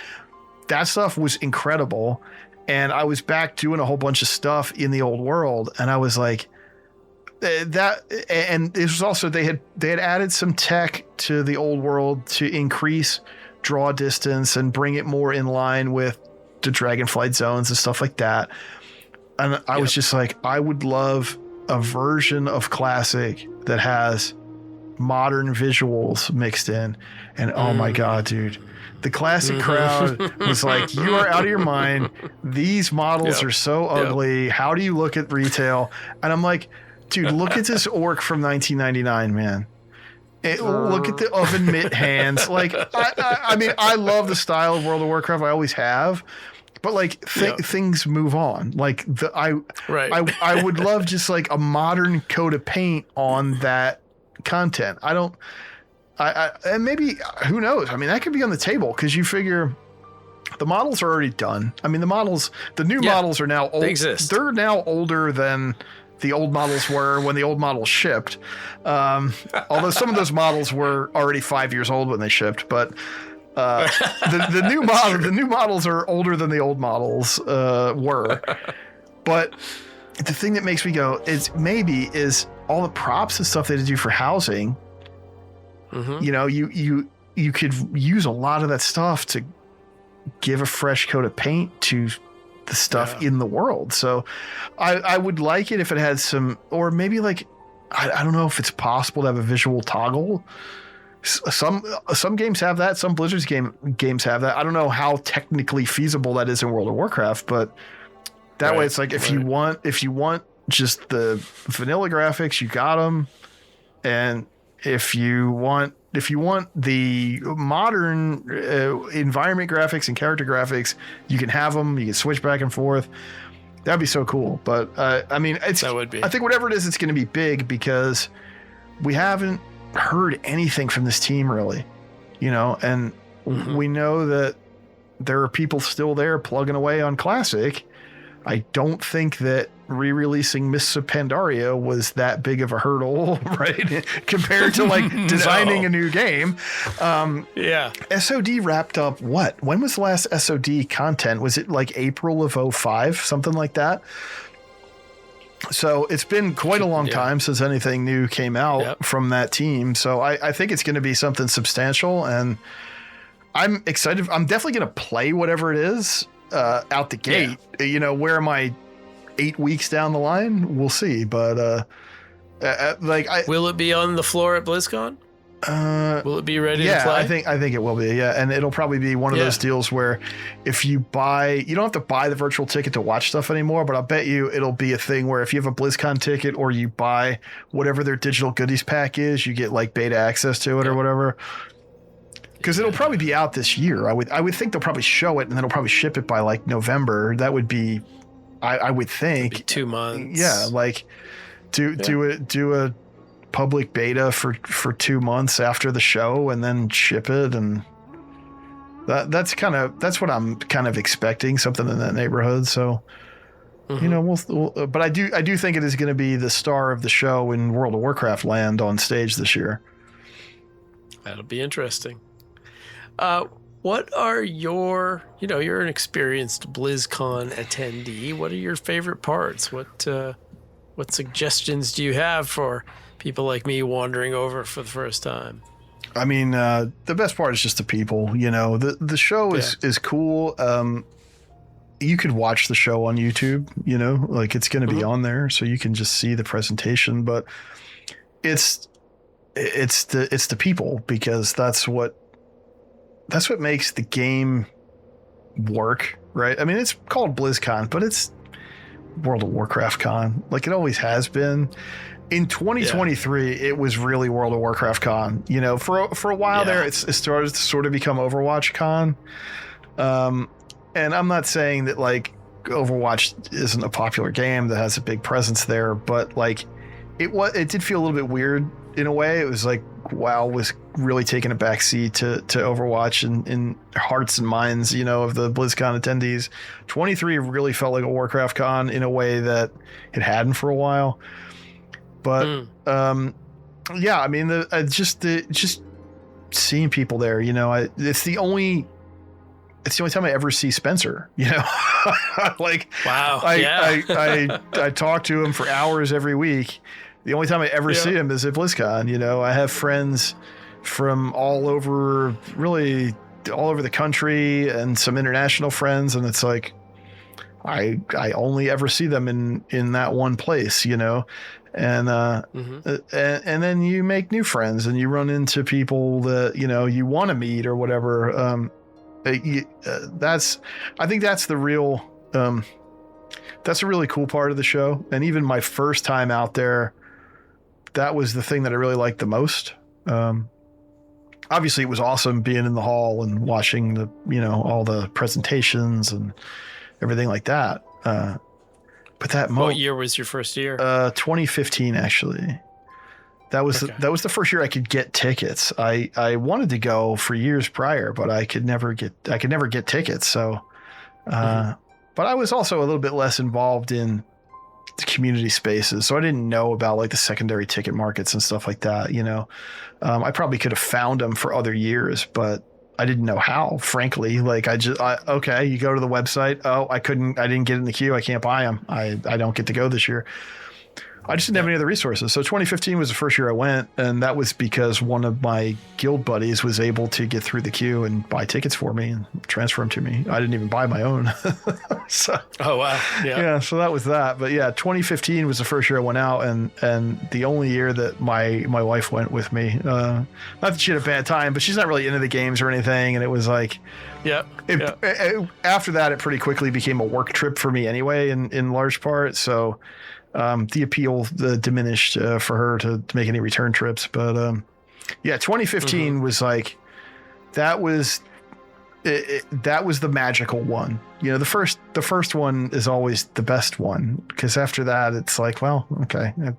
That stuff was incredible, and I was back doing a whole bunch of stuff in the old world, and I was like, that. And this was also they had added some tech to the old world to increase draw distance and bring it more in line with the Dragonflight zones and stuff like that. And I was just like, I would love a version of Classic that has modern visuals mixed in. And oh my God, dude, the Classic crowd was like, you are out of your mind. These models are so ugly. How do you look at retail? And I'm like, dude, look at this orc from 1999, man. Look at the oven mitt hands. Like, I mean, I love the style of World of Warcraft. I always have. But like things move on. Like I would love just like a modern coat of paint on that content. And maybe, who knows? I mean, that could be on the table because you figure the models are already done. I mean, the new models are now old. They exist. They're now older than the old models were when the old models shipped. Although some of those models were already 5 years old when they shipped, but the new models are older than the old models were. But the thing that makes me go is all the props and stuff they do for housing. You know, you could use a lot of that stuff to give a fresh coat of paint to the stuff in the world. So I would like it if it had some, or maybe like, I don't know if it's possible to have a visual toggle. Some games have that. Some Blizzard's games have that. I don't know how technically feasible that is in World of Warcraft, but that way it's like, if you want just the vanilla graphics, you got them. And if you want the modern environment graphics and character graphics, you can have them. You can switch back and forth. That'd be so cool. But I mean, I think whatever it is, it's going to be big because we haven't heard anything from this team really, you know, and we know that there are people still there plugging away on Classic. I don't think that re-releasing Mists of Pandaria was that big of a hurdle, right? Compared to like designing a new game. SOD wrapped up what? When was the last SOD content? Was it like April of 2005, something like that? So it's been quite a long time since anything new came out from that team. So I think it's going to be something substantial, and I'm excited. I'm definitely going to play whatever it is out the gate. You know, where am I 8 weeks down the line? We'll see. But will it be on the floor at BlizzCon? Will it be ready to play? I think it will be. Yeah, and it'll probably be one of those deals where if you don't have to buy the virtual ticket to watch stuff anymore, but I'll bet you it'll be a thing where if you have a BlizzCon ticket or you buy whatever their digital goodies pack is, you get like beta access to it or whatever. Because it'll probably be out this year. I would think they'll probably show it and then they'll probably ship it by like November. That would be, I would think, be 2 months. Yeah, like do a public beta for 2 months after the show and then ship it, and that's what I'm kind of expecting, something in that neighborhood. So you know, we'll but I do think it is going to be the star of the show in World of Warcraft land on stage this year. That'll be interesting. What are you're an experienced BlizzCon attendee. What are your favorite parts? What suggestions do you have for people like me wandering over for the first time? I mean, the best part is just the people. You know, the show is cool. You could watch the show on YouTube. You know, like it's going to be on there, so you can just see the presentation. But it's the people, because that's what makes the game work, right? I mean, it's called BlizzCon, but it's World of Warcraft Con, like it always has been. In 2023, it was really World of Warcraft Con. You know, for a while there, it started to sort of become Overwatch Con. And I'm not saying that like Overwatch isn't a popular game that has a big presence there, but like it did feel a little bit weird in a way. It was like WoW was really taking a backseat to Overwatch in hearts and minds, you know, of the BlizzCon attendees. 23 really felt like a Warcraft Con in a way that it hadn't for a while. But yeah, I mean, just seeing people there, you know, it's the only time I ever see Spencer, you know. Like, wow, I talk to him for hours every week. The only time I ever see him is at BlizzCon. You know, I have friends from all over, really all over the country and some international friends, and it's like I only ever see them in that one place, you know. And and then you make new friends and you run into people that, you know, you want to meet or whatever. I think that's the real that's a really cool part of the show. And even my first time out there, that was the thing that I really liked the most. Obviously it was awesome being in the hall and watching the, you know, all the presentations and everything like that. But that what year was your first year? 2015, actually. That was the first year I could get tickets. I wanted to go for years prior, but I could never get tickets. So, but I was also a little bit less involved in the community spaces, so I didn't know about like the secondary ticket markets and stuff like that. You know, I probably could have found them for other years, but I didn't know how, frankly. Like okay, you go to the website. Oh, I didn't get in the queue. I can't buy them. I don't get to go this year. I just didn't have any other resources. So 2015 was the first year I went, and that was because one of my guild buddies was able to get through the queue and buy tickets for me and transfer them to me. I didn't even buy my own. So, oh, wow. Yeah, so that was that. But yeah, 2015 was the first year I went out, and the only year that my wife went with me. Not that she had a bad time, but she's not really into the games or anything, and it was like... After that, it pretty quickly became a work trip for me anyway, in large part. So... the appeal diminished for her to make any return trips. But 2015 was like, that was the magical one. You know, the first one is always the best one, because after that it's like, well, okay, I've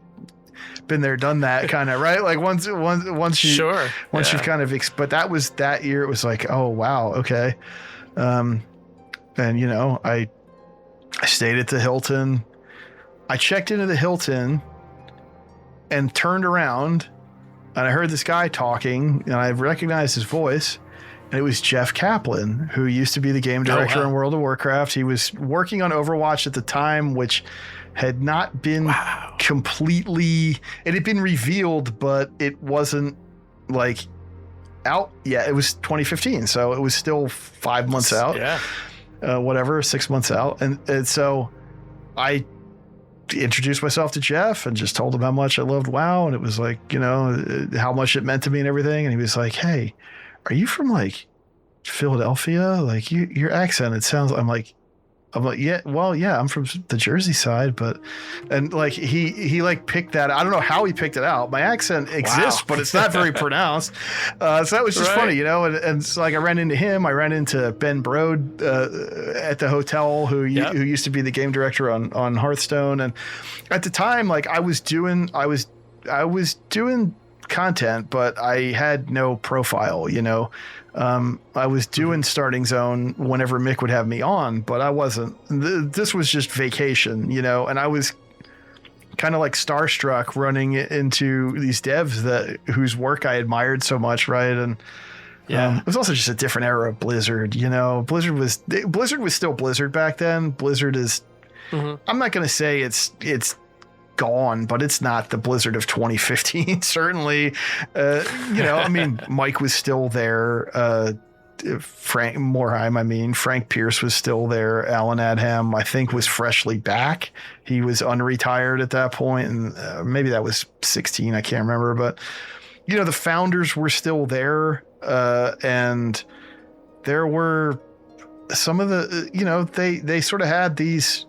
been there, done that, kind of, right? Like once you you've kind of but that year it was like, oh wow, okay. And you know, I stayed at the Hilton. I checked into the Hilton and turned around, and I heard this guy talking, and I recognized his voice, and it was Jeff Kaplan, who used to be the game director in World of Warcraft. He was working on Overwatch at the time, which had not been completely... It had been revealed, but it wasn't like out yet. It was 2015, so it was still 5 months out. 6 months out. And so I introduced myself to Jeff and just told him how much I loved WoW, and it was like, you know, how much it meant to me and everything. And he was like, hey, are you from like Philadelphia? Like your accent, it sounds... I'm like, yeah, well, yeah, I'm from the Jersey side, but, and like he like picked that. I don't know how he picked it out. My accent exists, but it's not very pronounced. So that was just funny, you know. And so like I ran into him. I ran into Ben Brode at the hotel, who used to be the game director on Hearthstone. And at the time, like I was doing content, but I had no profile, you know. I was doing Starting Zone whenever Mick would have me on, but I wasn't. This was just vacation, you know, and I was kind of like starstruck running into these devs whose work I admired so much, right? And it was also just a different era of Blizzard, you know. Blizzard was still Blizzard back then. Blizzard is... I'm not going to say it's gone, but it's not the Blizzard of 2015. Certainly, you know, I mean, Mike was still there. Frank Morheim, Frank Pierce was still there. Alan Adham, I think, was freshly back. He was unretired at that point, and maybe that was 16. I can't remember, but you know, the founders were still there, and there were some of the, you know, they sort of had these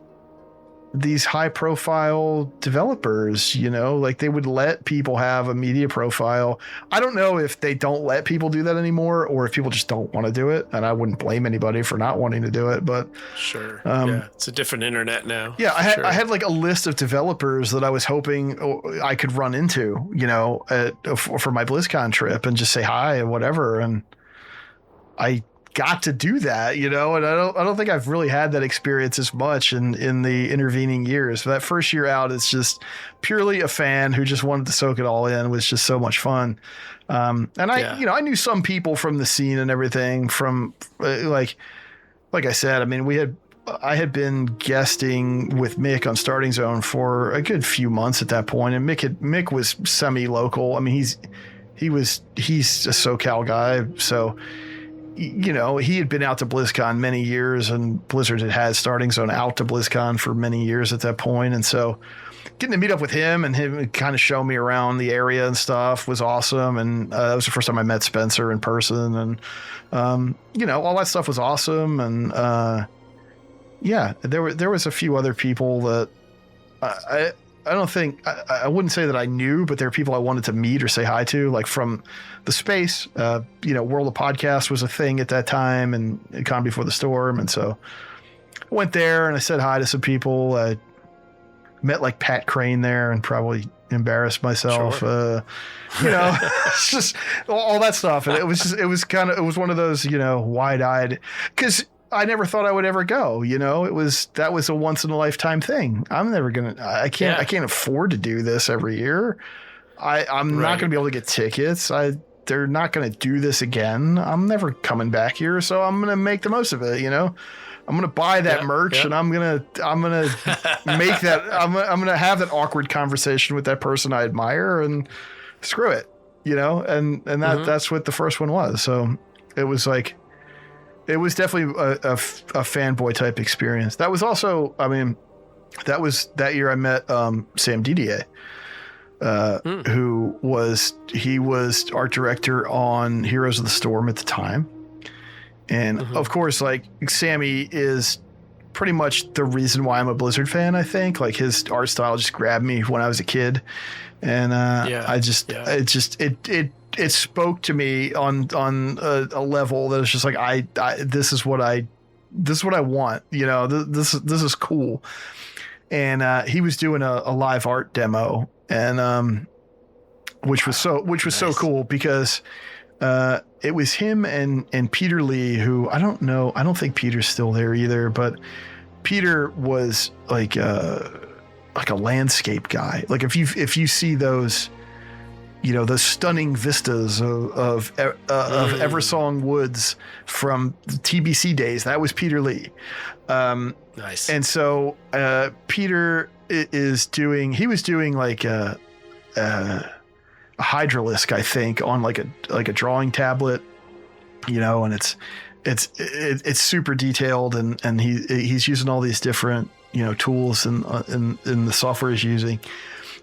high profile developers, you know, like they would let people have a media profile. I don't know if they don't let people do that anymore, or if people just don't want to do it. And I wouldn't blame anybody for not wanting to do it, but sure. It's a different internet now. Yeah. I had like a list of developers that I was hoping I could run into, you know, for my BlizzCon trip and just say hi or whatever. And I got to do that, you know, and I don't think I've really had that experience as much in the intervening years. That first year out, it's just purely a fan who just wanted to soak it all in. It was just so much fun. And you know, I knew some people from the scene and everything from like I said, I mean, I had been guesting with Mick on Starting Zone for a good few months at that point, and Mick was semi-local. I mean, he's a SoCal guy, so he had been out to BlizzCon many years, and Blizzard had Starting Zone out to BlizzCon for many years at that point. And so getting to meet up with him and him kind of show me around the area and stuff was awesome. And that was the first time I met Spencer in person. And, all that stuff was awesome. And there was a few other people that I don't think I wouldn't say that I knew, but there are people I wanted to meet or say hi to, like from the space. World of Podcast was a thing at that time, and Con Before the Storm, and so I went there and I said hi to some people. I met like Pat Crane there, and probably embarrassed myself. Sure. It's just all that stuff, and it was one of those wide-eyed, because I never thought I would ever go. That was a once in a lifetime thing. I can't afford to do this every year. I'm not going to be able to get tickets. They're not going to do this again. I'm never coming back here. So I'm going to make the most of it. I'm going to buy that merch, and I'm going to make that, I'm going to have that awkward conversation with that person I admire, and screw it, and that's what the first one was. So it was like, it was definitely a fanboy type experience. That was also, that year I met Sam Didier, who was art director on Heroes of the Storm at the time. And of course, like, Sammy is pretty much the reason why I'm a Blizzard fan, I think. Like, his art style just grabbed me when I was a kid. And it spoke to me on a level that it's just like, this is what I want, this is cool. And he was doing a live art demo, and which was nice. So cool, because it was him and Peter Lee, who I don't think Peter's still there either, but Peter was like a landscape guy. Like, if you see those, the stunning vistas of Eversong Woods from the TBC days, that was Peter Lee. Nice. And so Peter was doing like a Hydralisk, I think, on like a drawing tablet, and it's super detailed, and he's using all these different tools and the software he's using.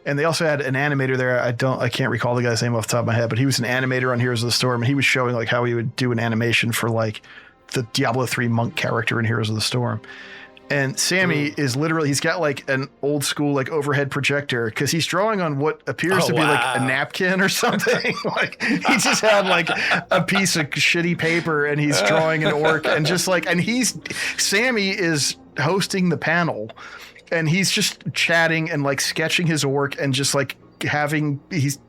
And they also had an animator there. I can't recall the guy's name off the top of my head, but he was an animator on Heroes of the Storm, and he was showing like how he would do an animation for like the Diablo 3 monk character in Heroes of the Storm. And Sammy is literally, he's got like an old school like overhead projector, because he's drawing on what appears to be like a napkin or something. Like, he just had like a piece of shitty paper, and he's drawing an orc, and just like, and Sammy is hosting the panel. And he's just chatting and like sketching his orc, and just like he's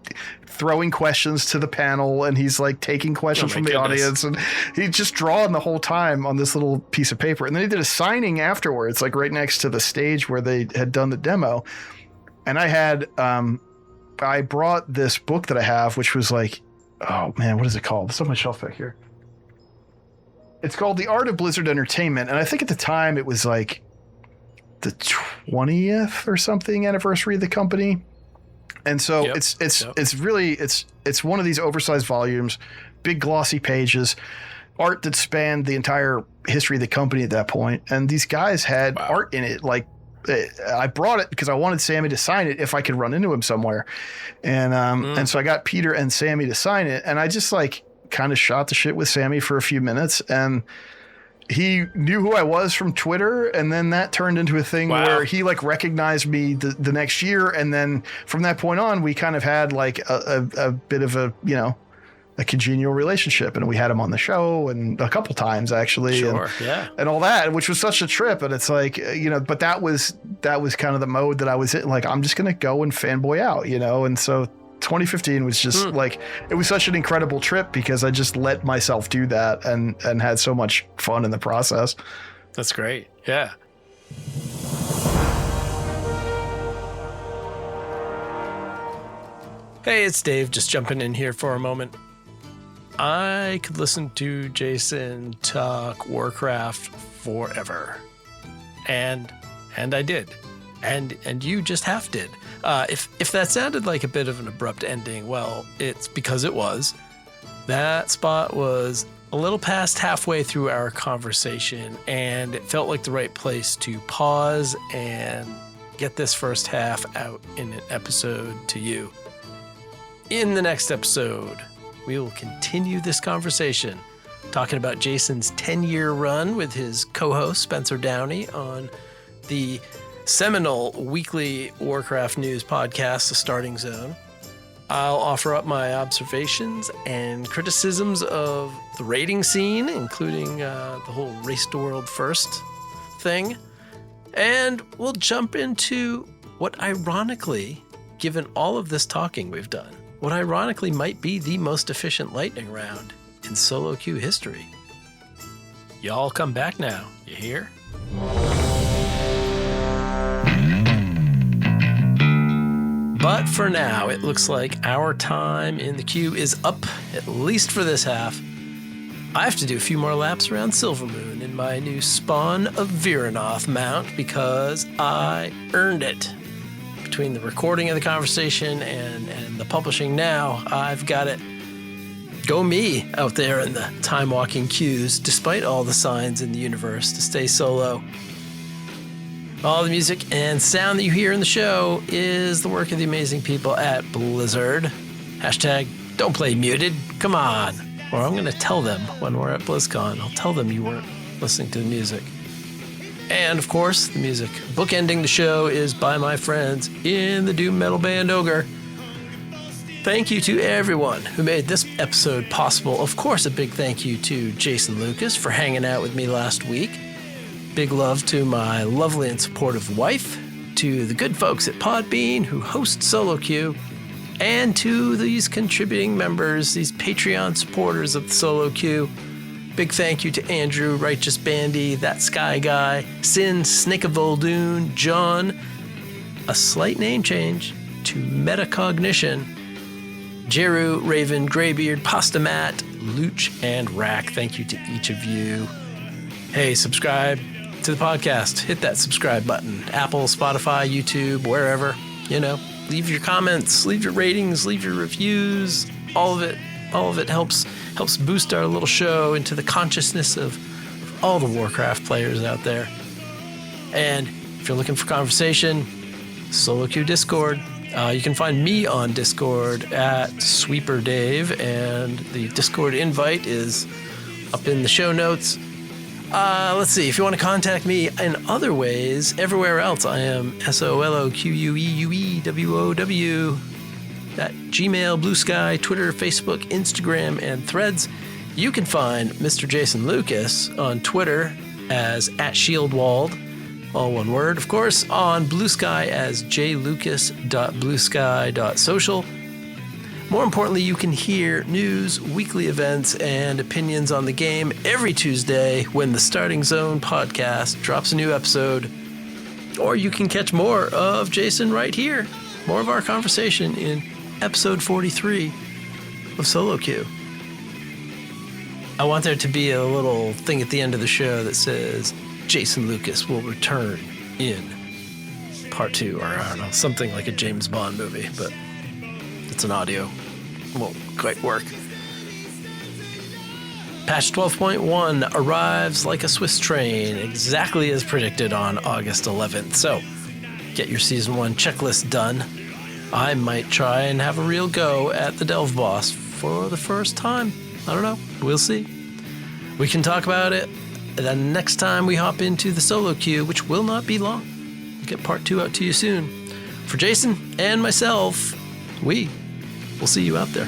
throwing questions to the panel, and he's like taking questions from the audience, and he's just drawing the whole time on this little piece of paper. And then he did a signing afterwards, like right next to the stage where they had done the demo. And I brought this book that I have, which was like, oh man, what is it called? It's on my shelf back here. It's called The Art of Blizzard Entertainment. And I think at the time it was like the 20th or something anniversary of the company. And so it's really one of these oversized volumes, big glossy pages, art that spanned the entire history of the company at that point. And these guys had art in it. Like, I brought it because I wanted Sammy to sign it if I could run into him somewhere. And so I got Peter and Sammy to sign it, and I just like kind of shot the shit with Sammy for a few minutes, and he knew who I was from Twitter, and then that turned into a thing where he like recognized me the next year, and then from that point on, we kind of had like a bit of a congenial relationship, and we had him on the show and a couple times actually, and all that, which was such a trip. And it's like, but that was kind of the mode that I was in. Like, I'm just gonna go and fanboy out, and so 2015 was just like, it was such an incredible trip because I just let myself do that and had so much fun in the process. That's great. Yeah. Hey, it's Dave, just jumping in here for a moment. I could listen to Jason talk Warcraft forever. And I did. And you just half did. If that sounded like a bit of an abrupt ending, well, it's because it was. That spot was a little past halfway through our conversation, and it felt like the right place to pause and get this first half out in an episode to you. In the next episode, we will continue this conversation, talking about Jason's 10-year run with his co-host Spencer Downey on the seminal weekly Warcraft news podcast, The Starting Zone. I'll offer up my observations and criticisms of the raiding scene, including the whole race to world first thing. And we'll jump into what ironically, given all of this talking we've done, what ironically might be the most efficient lightning round in solo queue history. Y'all come back now, you hear? But for now, it looks like our time in the queue is up, at least for this half. I have to do a few more laps around Silvermoon in my new Spawn of Viranoth mount because I earned it. Between the recording of the conversation and the publishing now, I've got it. Go me out there in the time-walking queues, despite all the signs in the universe to stay solo. All the music and sound that you hear in the show is the work of the amazing people at Blizzard. Hashtag don't play muted. Come on. Or I'm going to tell them when we're at BlizzCon. I'll tell them you weren't listening to the music. And of course, the music bookending the show is by my friends in the doom metal band Ogre. Thank you to everyone who made this episode possible. Of course, a big thank you to Jason Lucas for hanging out with me last week. Big love to my lovely and supportive wife, to the good folks at Podbean who host Solo Queue, and to these contributing members, these Patreon supporters of the Solo Queue. Big thank you to Andrew, Righteous Bandy, That Sky Guy, Sin, Snake of Voldoon, John, a slight name change to Metacognition, Jeru, Raven, Greybeard, Pasta Matt, Luch, and Rack. Thank you to each of you. Hey, subscribe to the podcast. Hit that subscribe button. Apple, Spotify, YouTube, wherever. Leave your comments, leave your ratings, leave your reviews. All of it helps boost our little show into the consciousness of all the Warcraft players out there. And if you're looking for conversation, Solo Queue Discord. You can find me on Discord at Sweeper Dave, and the Discord invite is up in the show notes. Let's see, if you want to contact me in other ways, everywhere else I am SOLOQUEUEWOW at Gmail, Blue Sky, Twitter, Facebook, Instagram, and Threads. You can find Mr. Jason Lucas on Twitter as @ShieldWalled, all one word, of course, on Blue Sky as jlucas.bluesky.social. More importantly, you can hear news, weekly events, and opinions on the game every Tuesday when the Starting Zone podcast drops a new episode. Or you can catch more of Jason right here. More of our conversation in episode 43 of Solo Queue. I want there to be a little thing at the end of the show that says, Jason Lucas will return in part 2, or I don't know, something like a James Bond movie, but it's an audio. Won't quite work. Patch 12.1 arrives like a Swiss train, exactly as predicted on August 11th. So, get your Season 1 checklist done. I might try and have a real go at the Delve boss for the first time. I don't know. We'll see. We can talk about it the next time we hop into the Solo Queue, which will not be long. We'll get part 2 out to you soon. For Jason and myself, we'll see you out there.